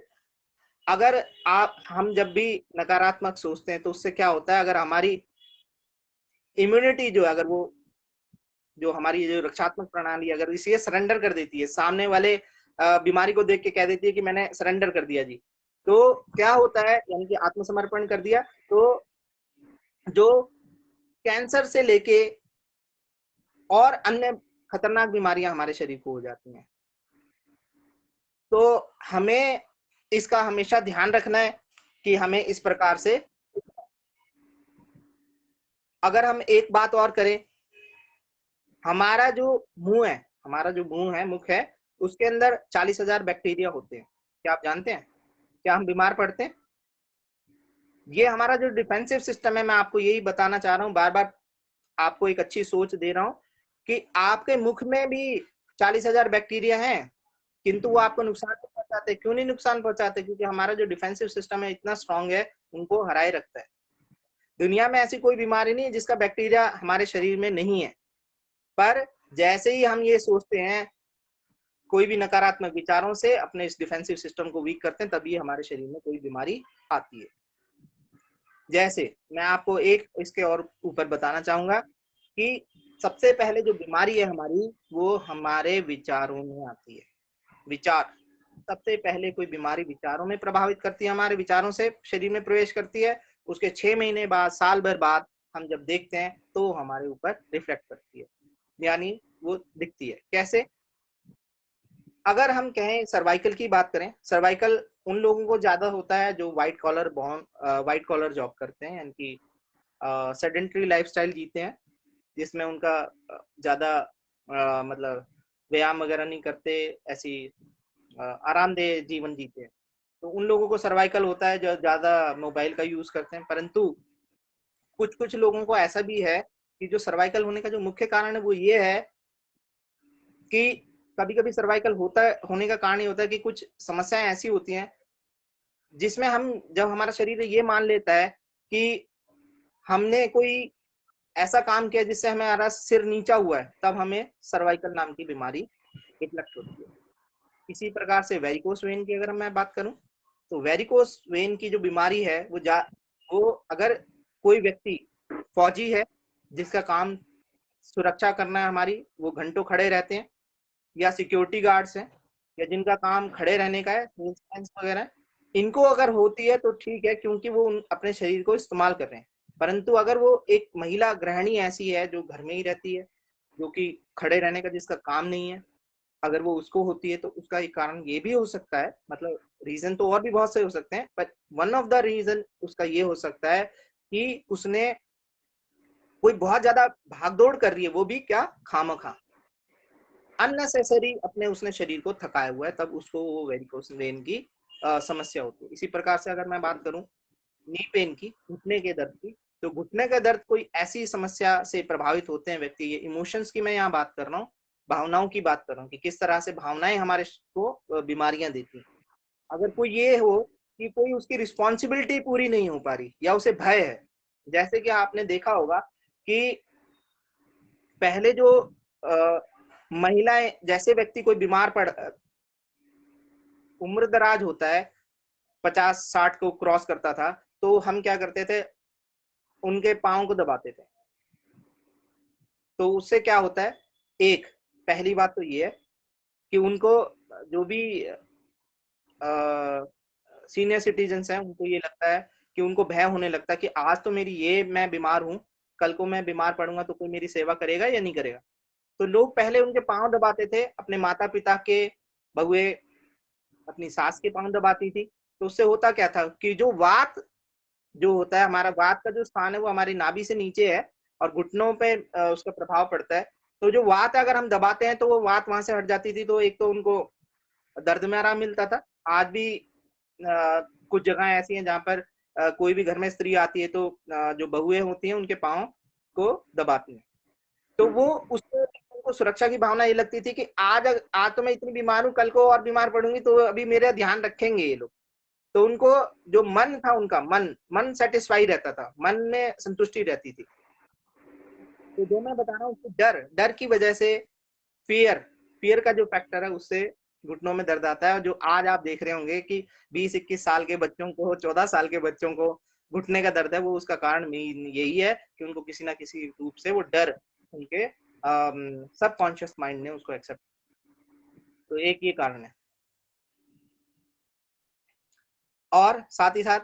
हम जब भी नकारात्मक सोचते हैं तो उससे क्या होता है? अगर हमारी इम्यूनिटी जो है, अगर वो जो हमारी जो रक्षात्मक प्रणाली अगर इसे सरेंडर कर देती है, सामने वाले बीमारी को देख के कह देती है कि मैंने सरेंडर कर दिया जी, तो क्या होता है? यानी कि आत्मसमर्पण कर दिया, तो जो कैंसर से लेके और अन्य खतरनाक बीमारियां हमारे शरीर को हो जाती हैं। तो हमें इसका हमेशा ध्यान रखना है कि हमें इस प्रकार से, अगर हम एक बात और करें, हमारा जो मुख है, मुख है, उसके अंदर 40,000 बैक्टीरिया होते हैं। क्या आप जानते हैं? क्या हम बीमार पड़ते हैं? ये हमारा जो डिफेंसिव सिस्टम है, मैं आपको यही बताना चाह रहा हूँ, बार बार आपको एक अच्छी सोच दे रहा हूँ कि आपके मुख में भी 40,000 बैक्टीरिया हैं, किंतु वो आपको नुकसान नहीं पहुंचाते। क्यों नहीं नुकसान पहुंचाते? क्योंकि हमारा जो डिफेंसिव सिस्टम है इतना स्ट्रांग है, उनको हराए रखता है। दुनिया में ऐसी कोई बीमारी नहीं है जिसका बैक्टीरिया हमारे शरीर में नहीं है, पर जैसे ही हम ये सोचते हैं, कोई भी नकारात्मक विचारों से अपने इस डिफेंसिव सिस्टम को वीक करते हैं, तभी हमारे शरीर में कोई बीमारी आती है। जैसे मैं आपको एक इसके और ऊपर बताना चाहूंगा कि सबसे पहले जो बीमारी है हमारी, वो हमारे विचारों में आती है। विचार सबसे पहले, कोई बीमारी विचारों में प्रभावित करती है, हमारे विचारों से शरीर में प्रवेश करती है। उसके 6 महीने बाद, साल भर बाद हम जब देखते हैं तो हमारे ऊपर रिफ्लेक्ट करती है, यानी वो दिखती है। कैसे? अगर हम कहें सर्वाइकल की बात करें, सर्वाइकल उन लोगों को ज्यादा होता है जो व्हाइट कॉलर जॉब करते हैं, यानी कि सेडेंटरी लाइफस्टाइल जीते हैं, जिसमें उनका ज्यादा मतलब व्यायाम वगैरह नहीं करते, ऐसी आरामदेह जीवन जीते हैं। तो उन लोगों को सर्वाइकल होता है जो ज्यादा मोबाइल का यूज करते हैं। परंतु कुछ कुछ लोगों को ऐसा भी है कि जो सर्वाइकल होने का जो मुख्य कारण है वो ये है कि कभी कभी सर्वाइकल होने का कारण ये होता है कि कुछ समस्याएं ऐसी होती हैं जिसमें जब हमारा शरीर ये मान लेता है कि हमने कोई ऐसा काम किया जिससे हमारा सिर नीचा हुआ है, तब हमें सर्वाइकल नाम की बीमारी इफेक्ट होती है। इसी प्रकार से वेरिकोस वेन की अगर मैं बात करूं, तो वेरिकोस वेन की जो बीमारी है वो अगर कोई व्यक्ति फौजी है जिसका काम सुरक्षा करना है हमारी, वो घंटों खड़े रहते हैं, या सिक्योरिटी गार्ड्स हैं, या जिनका काम खड़े रहने का है, वगैरह, इनको अगर होती है तो ठीक है, क्योंकि वो अपने शरीर को इस्तेमाल कर रहे हैं। परंतु अगर वो एक महिला गृहिणी ऐसी है जो घर में ही रहती है, जो कि खड़े रहने का जिसका काम नहीं है, अगर वो उसको होती है तो उसका एक कारण ये भी हो सकता है, मतलब रीजन तो और भी बहुत से हो सकते हैं, पर वन ऑफ द रीजन उसका ये हो सकता है कि उसने कोई बहुत ज्यादा भागदौड़ कर रही है, वो भी क्या, खामखा अननेसेसरी अपने उसने शरीर को थकाया हुआ है, तब उसको वो वेरिकोस वेन की समस्या होती है। इसी प्रकार से अगर मैं बात करूं नी पेन की, घुटने के दर्द की, तो घुटने का दर्द कोई ऐसी समस्या से प्रभावित होते हैं व्यक्ति, ये इमोशंस की मैं यहाँ बात कर रहा हूँ, भावनाओं की बात कर रहा हूँ कि किस तरह से भावनाएं हमारे को बीमारियां देती हैं। अगर कोई ये हो कि कोई उसकी रिस्पॉन्सिबिलिटी पूरी नहीं हो पा रही, या उसे भय है, जैसे कि आपने देखा होगा कि पहले जो महिलाएं, जैसे व्यक्ति कोई बीमार उम्र दराज होता है, 50-60 को क्रॉस करता था, तो हम क्या करते थे, उनके पाँव को दबाते थे। तो उससे क्या होता है, एक पहली बात तो ये है कि उनको जो भी सीनियर सिटीजन्स हैं, उनको ये लगता है कि उनको भय होने लगता है कि आज तो मैं बीमार हूँ, कल को मैं बीमार पड़ूंगा तो कोई मेरी सेवा करेगा या नहीं करेगा। तो लोग पहले उनके पाँव दबाते थे, अपने माता पिता के बहुए अपनी सास के पाँव दबाती थी। तो उससे होता क्या था कि जो वात जो होता है, हमारा वात का जो स्थान है वो हमारी नाभि से नीचे है और घुटनों पे उसका प्रभाव पड़ता है। तो जो वात अगर हम दबाते हैं तो वो वात वहां से हट जाती थी, तो एक तो उनको दर्द में आराम मिलता था। आज भी कुछ जगह ऐसी हैं जहाँ पर कोई भी घर में स्त्री आती है तो जो बहुएं होती हैं उनके पाँव को दबाती हैं। तो वो उससे उनको सुरक्षा की भावना ये लगती थी कि आज तो मैं इतनी बीमार हूँ, कल को और बीमार पड़ूंगी तो अभी मेरा ध्यान रखेंगे ये लोग। तो उनको जो मन था, उनका मन सेटिस्फाई रहता था, मन में संतुष्टि रहती थी। तो जो मैं बता रहा हूँ, डर की वजह से फियर का जो फैक्टर है, उससे घुटनों में दर्द आता है। और जो आज आप देख रहे होंगे कि 20-21 साल के बच्चों को, 14 साल के बच्चों को घुटने का दर्द है, वो उसका कारण यही है कि उनको किसी ना किसी रूप से वो डर उनके सबकॉन्शियस माइंड ने उसको एक्सेप्ट। तो एक ये कारण है। और साथ ही साथ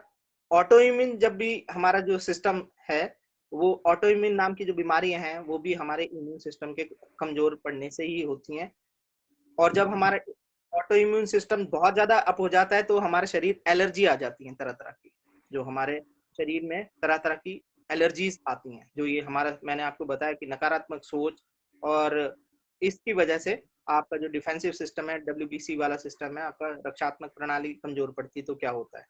ऑटो इम्यून, जब भी हमारा जो सिस्टम है, वो ऑटो इम्यून नाम की जो बीमारियां हैं वो भी हमारे इम्यून सिस्टम के कमजोर पड़ने से ही होती हैं। और जब हमारा ऑटो इम्यून सिस्टम बहुत ज्यादा अप हो जाता है तो हमारे शरीर एलर्जी आ जाती है, तरह तरह की, जो हमारे शरीर में तरह तरह की एलर्जीज आती हैं, जो ये हमारा, मैंने आपको बताया कि नकारात्मक सोच, और इसकी वजह से आपका जो डिफेंसिव सिस्टम है, WBC वाला सिस्टम है, आपका रक्षात्मक प्रणाली कमजोर पड़ती है तो क्या होता है।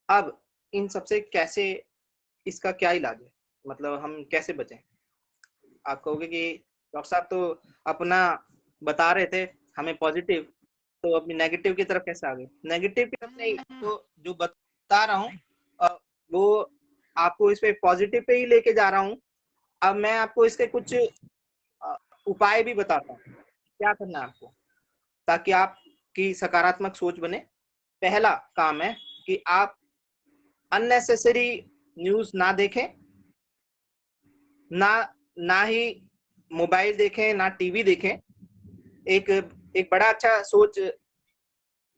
अब इन सबसे कैसे, इसका क्या इलाज है, मतलब हम कैसे बचें। आप कहोगे कि डॉक्टर साहब तो अपना बता रहे थे हमें पॉजिटिव, तो अपनी नेगेटिव की तरफ कैसे आ गए। नेगेटिव की तरफ नहीं, तो जो बता रहा हूँ वो आपको इस पे पॉजिटिव पे ही लेके जा रहा हूँ। अब मैं आपको इसके कुछ उपाय भी बताता हूँ क्या करना है आपको, ताकि आपकी सकारात्मक सोच बने। पहला काम है कि आप अननेसेसरी न्यूज ना देखें, ना ही मोबाइल देखें, ना टीवी देखें। एक बड़ा अच्छा सोच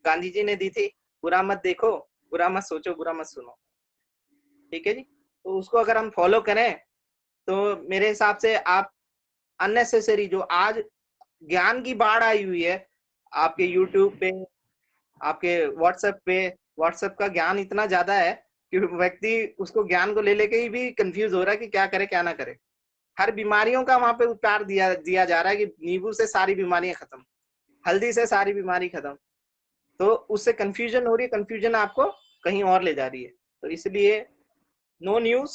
गांधी जी ने दी थी, बुरा मत देखो, बुरा मत सोचो, बुरा मत सुनो। ठीक है जी, तो उसको अगर हम फॉलो करें तो मेरे हिसाब से आप अननेसेसरी जो आज ज्ञान की बाढ़ आई हुई है आपके यूट्यूब पे, आपके व्हाट्सएप का ज्ञान इतना ज्यादा है कि व्यक्ति उसको ज्ञान को ले लेके ही भी कंफ्यूज हो रहा है कि क्या करे क्या ना करे। हर बीमारियों का वहां पे उपचार दिया जा रहा है कि नींबू से सारी बीमारियां खत्म, हल्दी से सारी बीमारी खत्म। तो उससे कंफ्यूजन हो रही है, कंफ्यूजन आपको कहीं और ले जा रही है। तो इसलिए no news,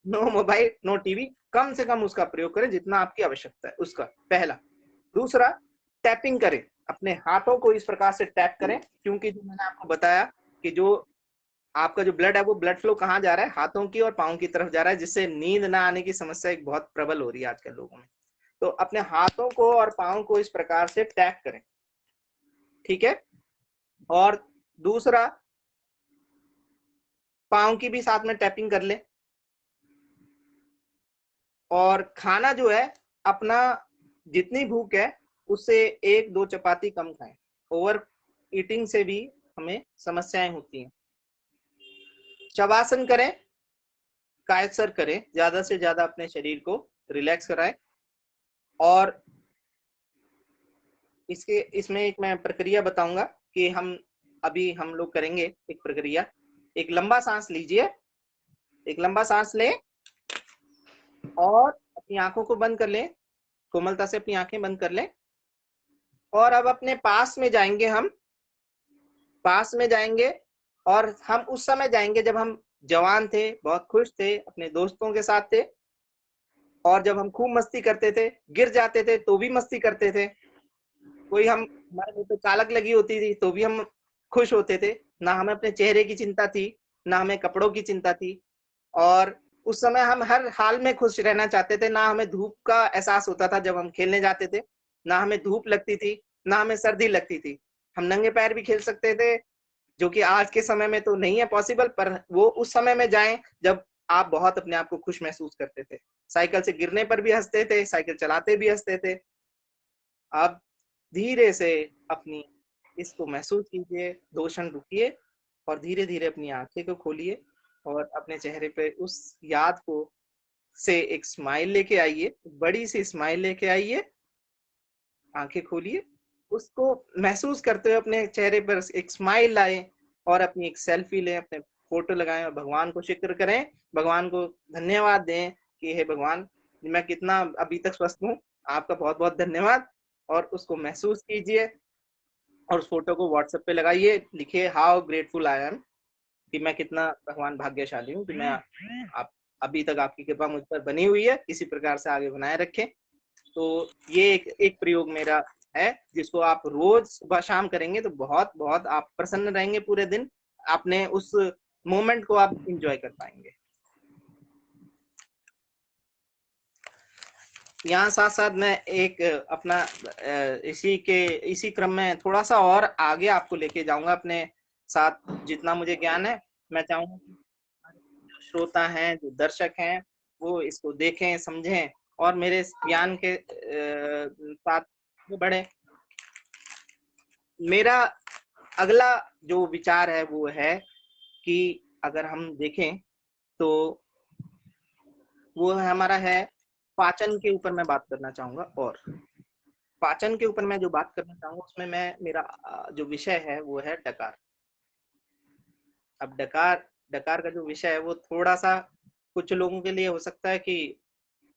no mobile, no TV, कम से कम उसका प्रयोग करें जितना आपकी आवश्यकता है उसका, पहला। दूसरा, टैपिंग करें, अपने हाथों को इस प्रकार से टैप करें, क्योंकि जो मैंने आपको बताया कि जो आपका जो ब्लड है वो ब्लड फ्लो कहाँ जा रहा है, हाथों की और पाँव की तरफ जा रहा है, जिससे नींद ना आने की समस्या एक बहुत प्रबल हो रही है आजकल लोगों में। तो अपने हाथों को और पाँव को इस प्रकार से टैप करें, ठीक है। और दूसरा, पाँव की भी साथ में टैपिंग कर ले। और खाना जो है अपना, जितनी भूख है उससे 1-2 चपाती कम खाएं। ओवर ईटिंग से भी हमें समस्याएं होती हैं। शवासन करें, कायसर करें, ज्यादा से ज्यादा अपने शरीर को रिलैक्स कराएं। और इसमें एक मैं प्रक्रिया बताऊंगा कि हम लोग करेंगे एक प्रक्रिया। एक लंबा सांस लीजिए, एक लंबा सांस लें और अपनी आंखों को बंद कर लें, कोमलता से अपनी आंखें बंद कर लें। और अब अपने पास में जाएंगे, हम पास में जाएंगे और हम उस समय जाएंगे जब हम जवान थे, बहुत खुश थे, अपने दोस्तों के साथ थे, और जब हम खूब मस्ती करते थे, गिर जाते थे तो भी मस्ती करते थे, कोई हमारे मुंह पे चालक लगी होती थी तो भी हम खुश होते थे, ना हमें अपने चेहरे की चिंता थी, ना हमें कपड़ों की चिंता थी। और उस समय हम हर हाल में खुश रहना चाहते थे, ना हमें धूप का एहसास होता था जब हम खेलने जाते थे, ना हमें धूप लगती थी, ना हमें सर्दी लगती थी। हम नंगे पैर भी खेल सकते थे, जो कि आज के समय में तो नहीं है पॉसिबल, पर वो उस समय में जाएं जब आप बहुत अपने आप को खुश महसूस करते थे। साइकिल से गिरने पर भी हंसते थे, साइकिल चलाते भी हंसते थे। अब धीरे से अपनी इसको महसूस कीजिए, 2 क्षण रुकिए और धीरे धीरे अपनी आंखें को खोलिए और अपने चेहरे पे उस याद को से एक स्माइल लेके आइए, बड़ी सी स्माइल लेके आइए। आंखें खोलिए, उसको महसूस करते हुए अपने चेहरे पर एक स्माइल लाएं और अपनी एक सेल्फी लें, अपने फोटो लगाएं और भगवान को शुक्र करें, भगवान को धन्यवाद दें कि हे भगवान, मैं कितना अभी तक स्वस्थ हूँ, आपका बहुत बहुत धन्यवाद। और उसको महसूस कीजिए और उस फोटो को व्हाट्सएप पे लगाइए, लिखिए हाउ ग्रेटफुल आई एम, कि मैं कितना भगवान भाग्यशाली हूँ कि मैं आप अभी तक आपकी कृपा मुझ पर बनी हुई है, इसी प्रकार से आगे बनाए रखें। तो ये एक प्रयोग मेरा है जिसको आप रोज सुबह शाम करेंगे तो बहुत बहुत आप प्रसन्न रहेंगे पूरे दिन, आपने उस मोमेंट को आप एंजॉय कर पाएंगे। यहाँ साथ साथ मैं एक अपना इसी क्रम में थोड़ा सा और आगे आपको लेके जाऊंगा अपने साथ, जितना मुझे ज्ञान है मैं चाहूंगा जो श्रोता हैं, जो दर्शक हैं, वो इसको देखें, समझें और मेरे ज्ञान के साथ बढ़े। मेरा अगला जो विचार है वो है कि अगर हम देखें तो वो हमारा है पाचन के ऊपर मैं बात करना चाहूंगा। और पाचन के ऊपर मैं जो बात करना चाहूंगा उसमें मेरा जो विषय है वो है डकार। अब डकार का जो विषय है वो थोड़ा सा कुछ लोगों के लिए हो सकता है कि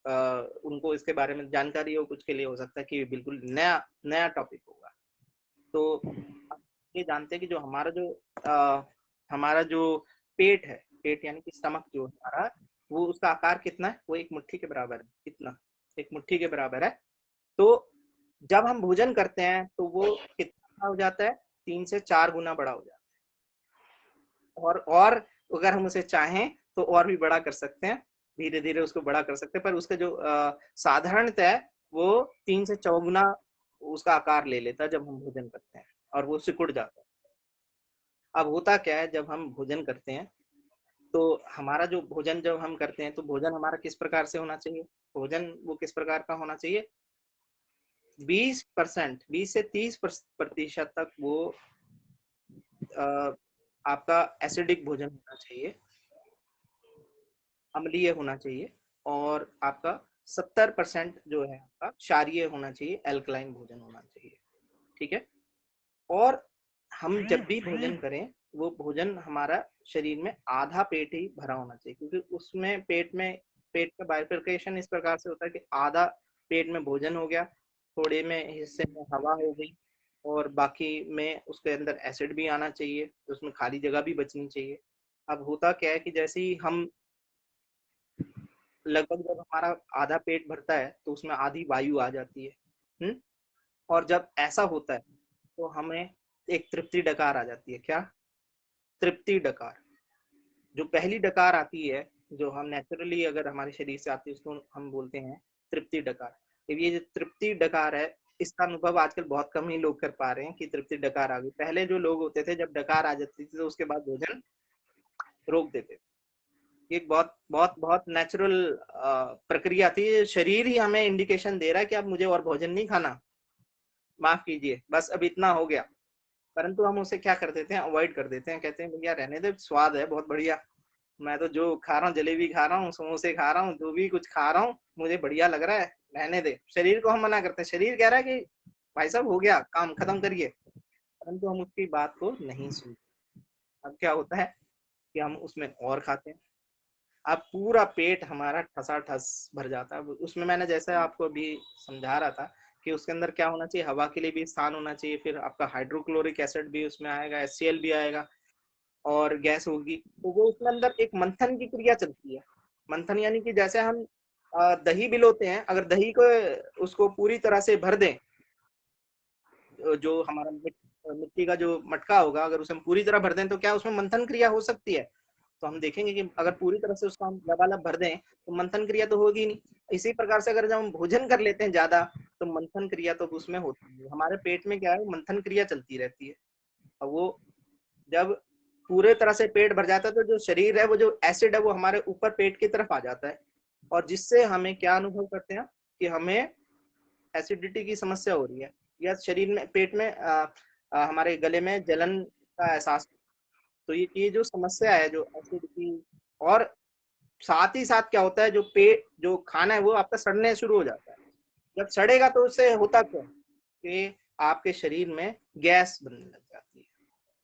उनको इसके बारे में जानकारी हो, कुछ के लिए हो सकता है कि बिल्कुल नया नया टॉपिक होगा। तो आप ये जानते हैं कि जो हमारा जो पेट है, पेट यानी कि स्टमक जो हमारा, वो उसका आकार कितना है? वो एक मुट्ठी के बराबर है। कितना? एक मुट्ठी के बराबर है। तो जब हम भोजन करते हैं तो वो कितना बड़ा हो जाता है? 3 से 4 गुना बड़ा हो जाता है। और अगर हम उसे चाहें तो और भी बड़ा कर सकते हैं, धीरे धीरे उसको बड़ा कर सकते हैं, पर उसका जो साधारणतः है वो 3 से 4 गुना उसका आकार ले लेता है जब हम भोजन करते हैं, और वो सिकुड़ जाता है। अब होता क्या है, जब हम भोजन करते हैं तो हमारा जो भोजन जब हम करते हैं तो भोजन हमारा किस प्रकार से होना चाहिए? भोजन वो किस प्रकार का होना चाहिए? 20% 20 से 30% तक वो आपका एसिडिक भोजन होना चाहिए, अम्लीय होना चाहिए, और आपका 70% जो है आपका क्षारीय होना चाहिए, एल्कलाइन भोजन होना चाहिए। ठीक है। और हम जब भी भोजन करें, वो भोजन हमारा शरीर में आधा पेट ही भरा होना चाहिए, क्योंकि उसमें पेट का बाइफरकेशन इस प्रकार से होता है कि आधा पेट में भोजन हो गया, थोड़े में हिस्से में हवा हो गई, और बाकी में उसके अंदर एसिड भी आना चाहिए, तो उसमें खाली जगह भी बचनी चाहिए। अब होता क्या है कि जैसे ही हम लगभग जब हमारा आधा पेट भरता है तो उसमें आधी वायु आ जाती है। और जब ऐसा होता है तो हमें एक तृप्ति डकार आ जाती है। क्या? तृप्ति डकार। जो पहली डकार आती है, जो हम नेचुरली अगर हमारे शरीर से आती है, उसको हम बोलते हैं तृप्ति डकार। ये जो तृप्ति डकार है, इसका अनुभव आजकल बहुत कम ही लोग कर पा रहे हैं कि तृप्ति डकार आ गई। पहले जो लोग होते थे, जब डकार आ जाती थी तो उसके बाद भोजन रोक देते थे। एक बहुत बहुत बहुत नेचुरल प्रक्रिया थी। शरीर ही हमें इंडिकेशन दे रहा है कि अब मुझे और भोजन नहीं खाना, माफ कीजिए, बस अब इतना हो गया। परंतु हम उसे क्या कर देते हैं? अवॉइड कर देते हैं, कहते हैं भैया रहने दे, स्वाद है बहुत बढ़िया, मैं तो जो खा रहा हूँ, जलेबी खा रहा हूँ, समोसे खा रहा हूँ, जो भी कुछ खा रहा हूँ, मुझे बढ़िया लग रहा है, रहने दे। शरीर को हम मना करते हैं, शरीर कह रहा है कि भाई साहब हो गया, काम खत्म करिए, परंतु हम उसकी बात को नहीं सुनते। अब क्या होता है कि हम उसमें और खाते हैं। अब पूरा पेट हमारा ठसाठस भर जाता है। उसमें मैंने जैसे आपको अभी समझा रहा था कि उसके अंदर क्या होना चाहिए? हवा के लिए भी स्थान होना चाहिए, फिर आपका हाइड्रोक्लोरिक एसिड भी उसमें आएगा, HCl भी आएगा, और गैस होगी। तो वो उसके अंदर एक मंथन की क्रिया चलती है। मंथन यानी कि जैसे हम दही बिलोते हैं, अगर दही को उसको पूरी तरह से भर दें, जो हमारा मिट्टी का जो मटका होगा, अगर उसे हम पूरी तरह भर दें तो क्या उसमें मंथन क्रिया हो सकती है? तो हम देखेंगे कि अगर पूरी तरह से उसको हम लबालब भर दें तो मंथन क्रिया तो होगी नहीं। इसी प्रकार से अगर जब हम भोजन कर लेते हैं ज्यादा, तो मंथन क्रिया तो उसमें होती है। हमारे पेट में क्या है? मंथन क्रिया चलती रहती है। और वो जब पूरे तरह से पेट भर जाता है तो जो शरीर है, वो जो एसिड है, वो हमारे ऊपर पेट की तरफ आ जाता है, और जिससे हमें क्या अनुभव करते हैं कि हमें एसिडिटी की समस्या हो रही है, या शरीर में, पेट में हमारे गले में जलन का एहसास। तो ये जो समस्या है, जो एसिड की, और साथ ही साथ क्या होता है, जो पेट, जो खाना है वो आपका सड़ने शुरू हो जाता है। जब सड़ेगा तो उससे होता क्या कि आपके शरीर में गैस बनने लग जाती है।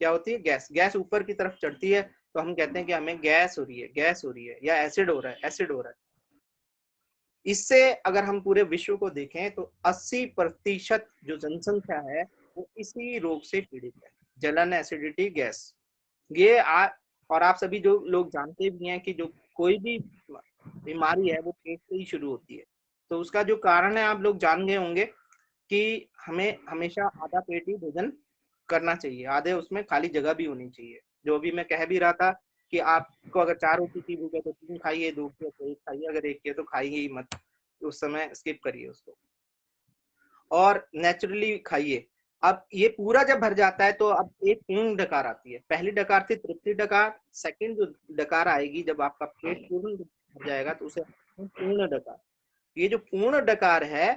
क्या होती है? गैस। गैस ऊपर की तरफ चढ़ती है, तो हम कहते हैं कि हमें गैस हो रही है, गैस हो रही है, या एसिड हो रहा है, एसिड हो रहा है। इससे अगर हम पूरे विश्व को देखें तो 80% जो जनसंख्या है वो इसी रोग से पीड़ित है, जलन, एसिडिटी, गैस। और आप सभी जो लोग जानते भी हैं कि जो कोई भी बीमारी है वो पेट से ही शुरू होती है। तो उसका जो कारण है आप लोग जान गए होंगे कि हमें हमेशा आधा पेट ही भोजन करना चाहिए, आधे उसमें खाली जगह भी होनी चाहिए। जो भी मैं कह भी रहा था कि आपको अगर 4 रोटी की भूख है तो 3 खाइए, 2 की है तो 1 खाइए, अगर 1 की है तो खाइए ही मत, उस समय स्किप करिए उसको, और नेचुरली खाइए। अब ये पूरा जब भर जाता है तो अब एक पूर्ण डकार आती है। पहली डकार थी तृप्ति डकार, सेकंड जो डकार आएगी जब आपका पेट पूर्ण भर जाएगा तो उसे पूर्ण डकार। ये जो पूर्ण डकार है,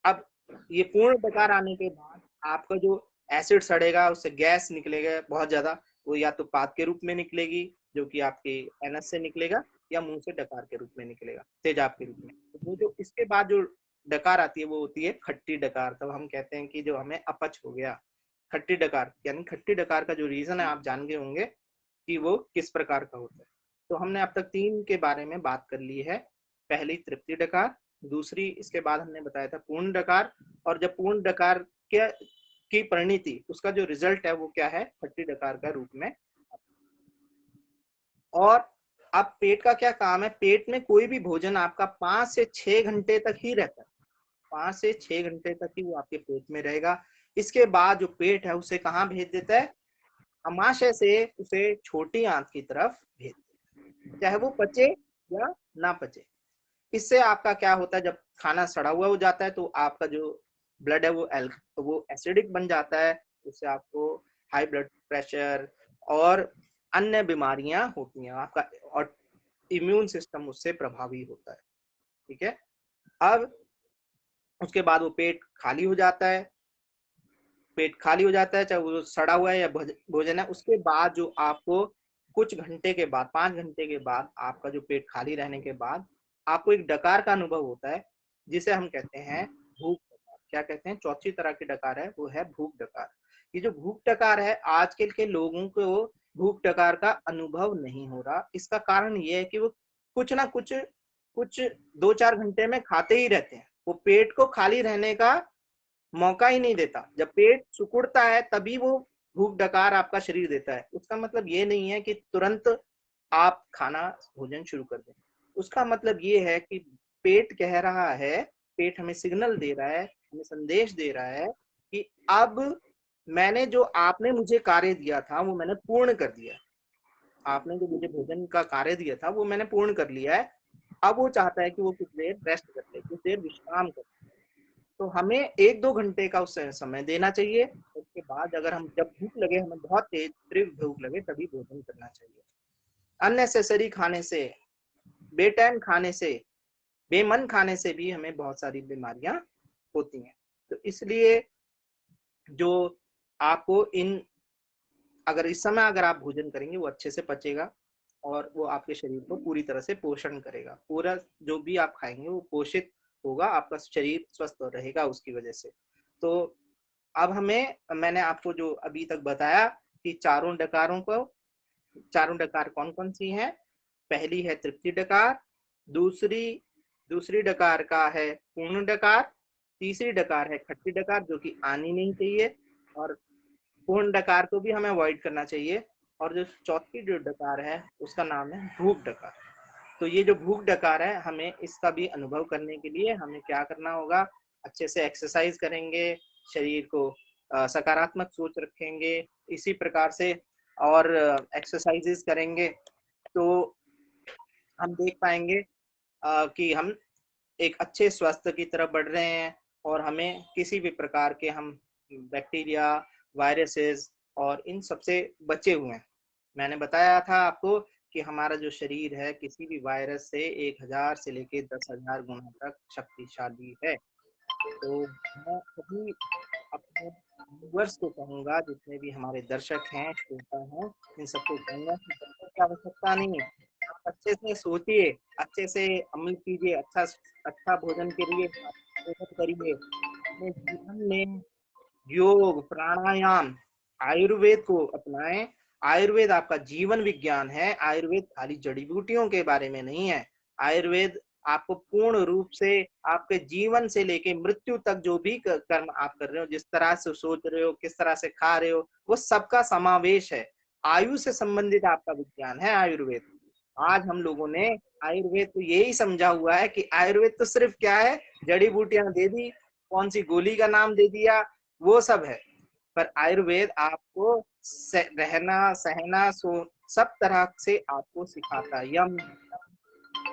अब ये पूर्ण डकार आने के बाद आपका जो एसिड सड़ेगा, उससे गैस निकलेगा बहुत ज्यादा, वो या तो पाद के रूप में निकलेगी, जो कि आपके एनस से निकलेगा, या मुंह से डकार के रूप में निकलेगा, तेजाब के रूप में। तो वो जो इसके बाद जो डकार आती है वो होती है खट्टी डकार। तब हम कहते हैं कि जो हमें अपच हो गया। खट्टी डकार, यानी खट्टी डकार का जो रीजन है आप जान गए होंगे कि वो किस प्रकार का होता है। तो हमने अब तक 3 के बारे में बात कर ली है। पहली तृप्ति डकार, दूसरी इसके बाद हमने बताया था पूर्ण डकार, और जब पूर्ण डकार की परिणति, उसका जो रिजल्ट है वो क्या है, खट्टी डकार का रूप में। और अब पेट का क्या काम है, पेट में कोई भी भोजन आपका 5 से 6 घंटे तक ही रहता है, 5 से 6 घंटे तक ही वो आपके पेट में रहेगा। इसके बाद जो पेट है उसे कहाँ भेज देता है, अमाशय से उसे छोटी आंत की तरफ भेज देता है, चाहे वो पचे या ना पचे। इससे आपका क्या होता है, जब खाना सड़ा हुआ हो जाता है तो आपका जो ब्लड है वो एसिडिक बन जाता है, उससे आपको हाई ब्लड प्रेशर और अन्य बीमारियां होती हैं आपका, और इम्यून सिस्टम उससे प्रभावी होता है। ठीक है, अब उसके बाद वो पेट खाली हो जाता है, पेट खाली हो जाता है, चाहे वो सड़ा हुआ है या भोजन है। उसके बाद जो आपको कुछ घंटे के बाद, 5 घंटे के बाद, आपका जो पेट खाली रहने के बाद आपको एक डकार का अनुभव होता है, जिसे हम कहते हैं भूख डकार। क्या कहते हैं, चौथी तरह की डकार है, वो है भूख डकार। ये जो भूख डकार है, आजकल के लोगों को भूख डकार का अनुभव नहीं हो रहा। इसका कारण ये है कि वो कुछ ना कुछ 2-4 घंटे में खाते ही रहते हैं, वो पेट को खाली रहने का मौका ही नहीं देता। जब पेट सिकुड़ता है तभी वो भूख डकार आपका शरीर देता है। उसका मतलब ये नहीं है कि तुरंत आप खाना भोजन शुरू कर दें, उसका मतलब ये है कि पेट कह रहा है, पेट हमें सिग्नल दे रहा है, हमें संदेश दे रहा है कि अब मैंने जो आपने मुझे कार्य दिया था वो मैंने पूर्ण कर दिया, आपने जो मुझे भोजन का कार्य दिया था वो मैंने पूर्ण कर लिया है। अब वो चाहता है कि वो कुछ देर रेस्ट कर ले, कुछ देर विश्राम कर। तो हमें 1-2 घंटे का उस समय देना चाहिए। उसके बाद अगर हम, जब भूख लगे, हमें बहुत तेज तीव्र भूख लगे, तभी भोजन करना चाहिए। अननेसेसरी खाने से, बेटाइम खाने से, बेमन खाने से भी हमें बहुत सारी बीमारियां होती हैं। तो इसलिए जो आपको अगर इस समय अगर आप भोजन करेंगे वो अच्छे से पचेगा और वो आपके शरीर को पूरी तरह से पोषण करेगा। पूरा जो भी आप खाएंगे वो पोषित होगा, आपका शरीर स्वस्थ रहेगा उसकी वजह से। तो अब मैंने आपको जो अभी तक बताया कि चारों डकार कौन कौन सी हैं। पहली है तृप्ति डकार, दूसरी डकार का है पूर्ण डकार, तीसरी डकार है खट्टी डकार जो कि आनी नहीं चाहिए, और पूर्ण डकार को भी हमें अवॉइड करना चाहिए। और जो चौथी जो डकार है उसका नाम है भूख डकार। तो ये जो भूख डकार है, हमें इसका भी अनुभव करने के लिए हमें क्या करना होगा, अच्छे से एक्सरसाइज करेंगे, शरीर को सकारात्मक सोच रखेंगे, इसी प्रकार से और एक्सरसाइजेस करेंगे तो हम देख पाएंगे कि हम एक अच्छे स्वास्थ्य की तरफ बढ़ रहे हैं, और हमें किसी भी प्रकार के हम बैक्टीरिया, वायरसेस और इन सबसे बचे हुए हैं। मैंने बताया था आपको कि हमारा जो शरीर है किसी भी वायरस से 1000 से लेके 10,000 गुना तक शक्तिशाली है। तो मैं सभी अपने व्यूअर्स को कहूंगा, जितने भी हमारे दर्शक हैं, श्रोता हैं, इन सबको कहूंगा कि डरने की आवश्यकता नहीं है। आप अच्छे से सोचिए, अच्छे से अमल कीजिए, अच्छा भोजन करिए, भोजन करिए। अपने जीवन में योग, प्राणायाम, आयुर्वेद को अपनाएं। आयुर्वेद आपका जीवन विज्ञान है। आयुर्वेद खाली जड़ी बूटियों के बारे में नहीं है। आयुर्वेद आपको पूर्ण रूप से आपके जीवन से लेके मृत्यु तक जो भी कर्म आप कर रहे हो, जिस तरह से सोच रहे हो, किस तरह से खा रहे हो, वो सबका समावेश है। आयु से संबंधित आपका विज्ञान है आयुर्वेद। आज हम लोगों ने आयुर्वेद को यही समझा हुआ है कि आयुर्वेद तो सिर्फ क्या है, जड़ी बूटियां दे दी, कौन सी गोली का नाम दे दिया, वो सब है। पर आयुर्वेद आपको रहना, सहना, सब तरह से आपको सिखाता है। यम,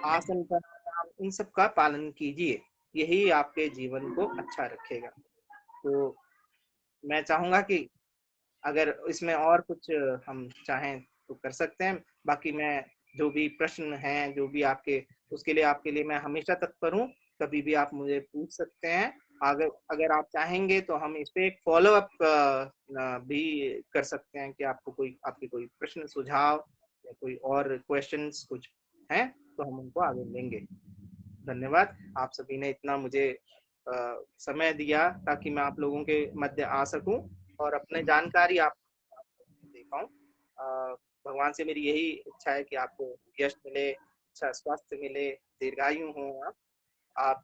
आसन, प्राणायाम, इन सब का पालन कीजिए, यही आपके जीवन को अच्छा रखेगा। तो मैं चाहूंगा कि अगर इसमें और कुछ हम चाहें तो कर सकते हैं। बाकी मैं जो भी प्रश्न हैं, जो भी उसके लिए आपके लिए मैं हमेशा तत्पर हूँ। कभी भी आप मुझे पूछ सकते हैं। अगर आप चाहेंगे तो हम इस पे एक फॉलो अप भी कर सकते हैं कि आपके कोई प्रश्न, सुझाव या कोई और क्वेश्चंस कुछ हैं तो हम उनको आगे लेंगे। धन्यवाद, आप सभी ने इतना मुझे समय दिया ताकि मैं आप लोगों के मध्य आ सकूं और अपने जानकारी आप दे पाऊं। भगवान से मेरी यही इच्छा है कि आपको यश मिले, अच्छा स्वास्थ्य मिले, दीर्घायु हो आप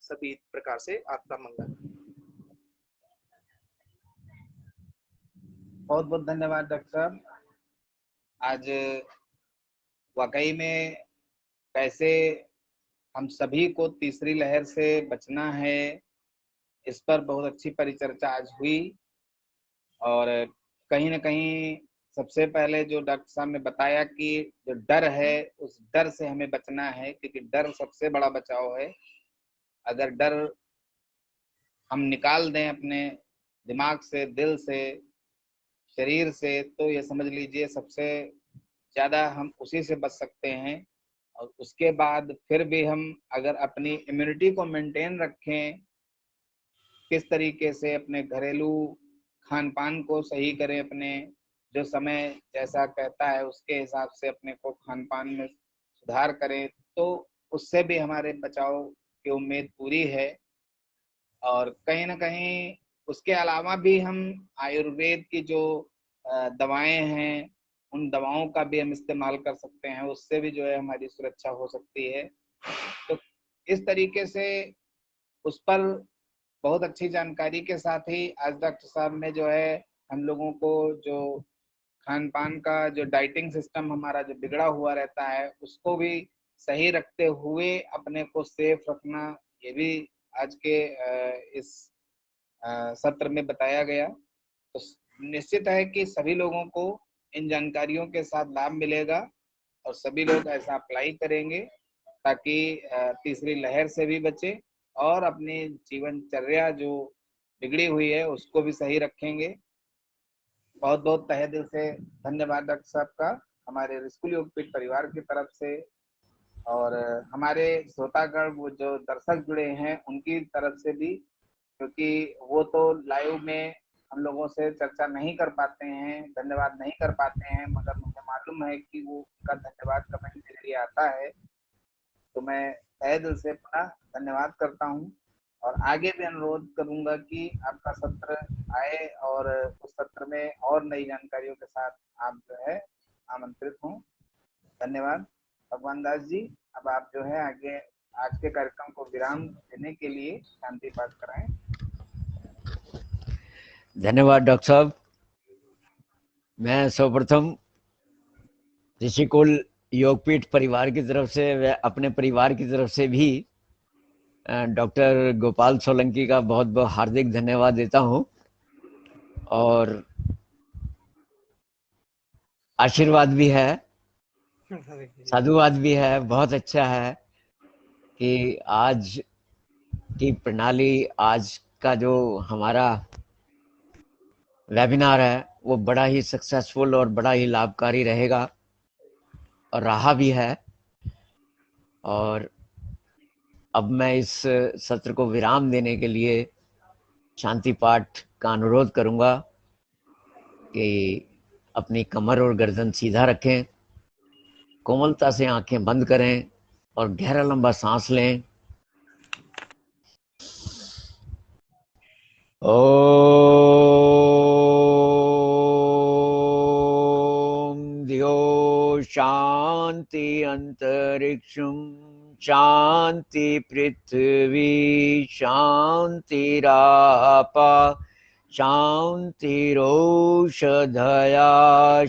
सभी प्रकार से आपका मंगल। बहुत बहुत धन्यवाद डॉक्टर साहब। आज वाकई में कैसे हम सभी को तीसरी लहर से बचना है, इस पर बहुत अच्छी परिचर्चा आज हुई। और कहीं ना कहीं सबसे पहले जो डॉक्टर साहब ने बताया कि जो डर है उस डर से हमें बचना है, क्योंकि डर सबसे बड़ा बचाव है। अगर डर हम निकाल दें अपने दिमाग से, दिल से, शरीर से, तो ये समझ लीजिए सबसे ज्यादा हम उसी से बच सकते हैं। और उसके बाद फिर भी हम अगर अपनी इम्यूनिटी को मेंटेन रखें, किस तरीके से अपने घरेलू खान पान को सही करें, अपने जो समय जैसा कहता है उसके हिसाब से अपने को खान पान में सुधार करें, तो उससे भी हमारे बचाव की उम्मीद पूरी है। और कहीं ना कहीं उसके अलावा भी हम आयुर्वेद की जो दवाएं हैं, उन दवाओं का भी हम इस्तेमाल कर सकते हैं, उससे भी जो है हमारी सुरक्षा हो सकती है। तो इस तरीके से उस पर बहुत अच्छी जानकारी के साथ ही आज डॉक्टर साहब ने जो है हम लोगों को जो खान पान का जो डाइटिंग सिस्टम हमारा जो बिगड़ा हुआ रहता है उसको भी सही रखते हुए अपने को सेफ रखना, ये भी आज के इस सत्र में बताया गया। तो निश्चित है कि सभी लोगों को इन जानकारियों के साथ लाभ मिलेगा और सभी लोग ऐसा अप्लाई करेंगे ताकि तीसरी लहर से भी बचे और अपनी जीवनचर्या जो बिगड़ी हुई है उसको भी सही रखेंगे। बहुत बहुत तहे दिल से धन्यवाद डॉक्टर साहब का, हमारे स्कूल योगपीठ परिवार की तरफ से और हमारे श्रोतागण वो जो दर्शक जुड़े हैं उनकी तरफ से भी, क्योंकि वो तो लाइव में हम लोगों से चर्चा नहीं कर पाते हैं, धन्यवाद नहीं कर पाते हैं, मगर मुझे मालूम है कि वो उनका धन्यवाद कमेंट मेरे लिए आता है। तो मैं तहे दिल से पुनः धन्यवाद करता हूँ और आगे भी अनुरोध करूंगा कि आपका सत्र आए और उस सत्र में और नई जानकारियों के साथ आप जो है आमंत्रित हों। धन्यवाद। भगवान दास जी, अब आप जो है आगे आज के कार्यक्रम को विराम देने के लिए शांति पाठ कराएं। धन्यवाद डॉक्टर साहब। मैं सर्वप्रथम ऋषिकुल योगपीठ परिवार की तरफ से व अपने परिवार की तरफ से भी डॉक्टर गोपाल सोलंकी का बहुत बहुत हार्दिक धन्यवाद देता हूं और आशीर्वाद भी है, साधुवाद भी है। बहुत अच्छा है कि आज की प्रणाली, आज का जो हमारा वेबिनार है वो बड़ा ही सक्सेसफुल और बड़ा ही लाभकारी रहेगा और रहा भी है। और अब मैं इस सत्र को विराम देने के लिए शांति पाठ का अनुरोध करूंगा कि अपनी कमर और गर्दन सीधा रखें, कोमलता से आंखें बंद करें और गहरा लंबा सांस लें। ओम दियो शांति अंतरिक्षम शांति पृथ्वी शांतिरापा शांतिरोषधया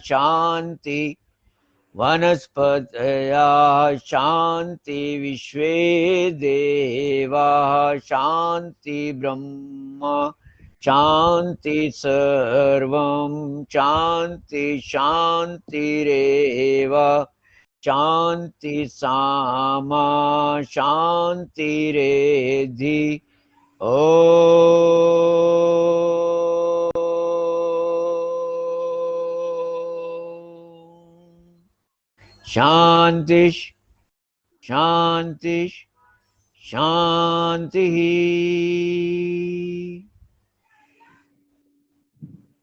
शांति वनस्पतया शांति विश्वे देवा शांति ब्रह्म शांति सर्वं शांति शांतिरेव शांति सामा शांतिरेधि। शांति शांति शांति।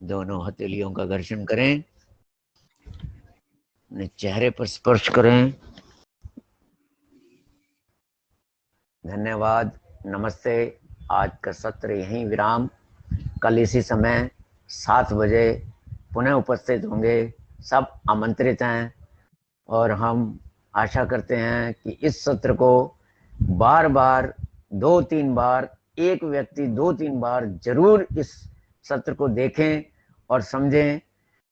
दोनों हथेलियों का घर्षण करें, अपने चेहरे पर स्पर्श करें। धन्यवाद, नमस्ते। आज का सत्र यहीं विराम। कल इसी समय 7 बजे पुनः उपस्थित होंगे। सब आमंत्रित हैं और हम आशा करते हैं कि इस सत्र को बार बार 2-3 बार, एक व्यक्ति 2-3 बार जरूर इस सत्र को देखें और समझें।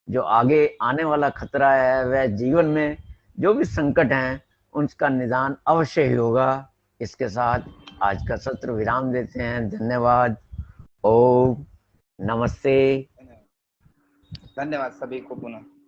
जो आगे आने वाला खतरा है, वह जीवन में जो भी संकट हैं उनका निदान अवश्य ही होगा। इसके साथ आज का सत्र विराम देते हैं। धन्यवाद। ओम नमस्ते। धन्यवाद सभी को पुनः।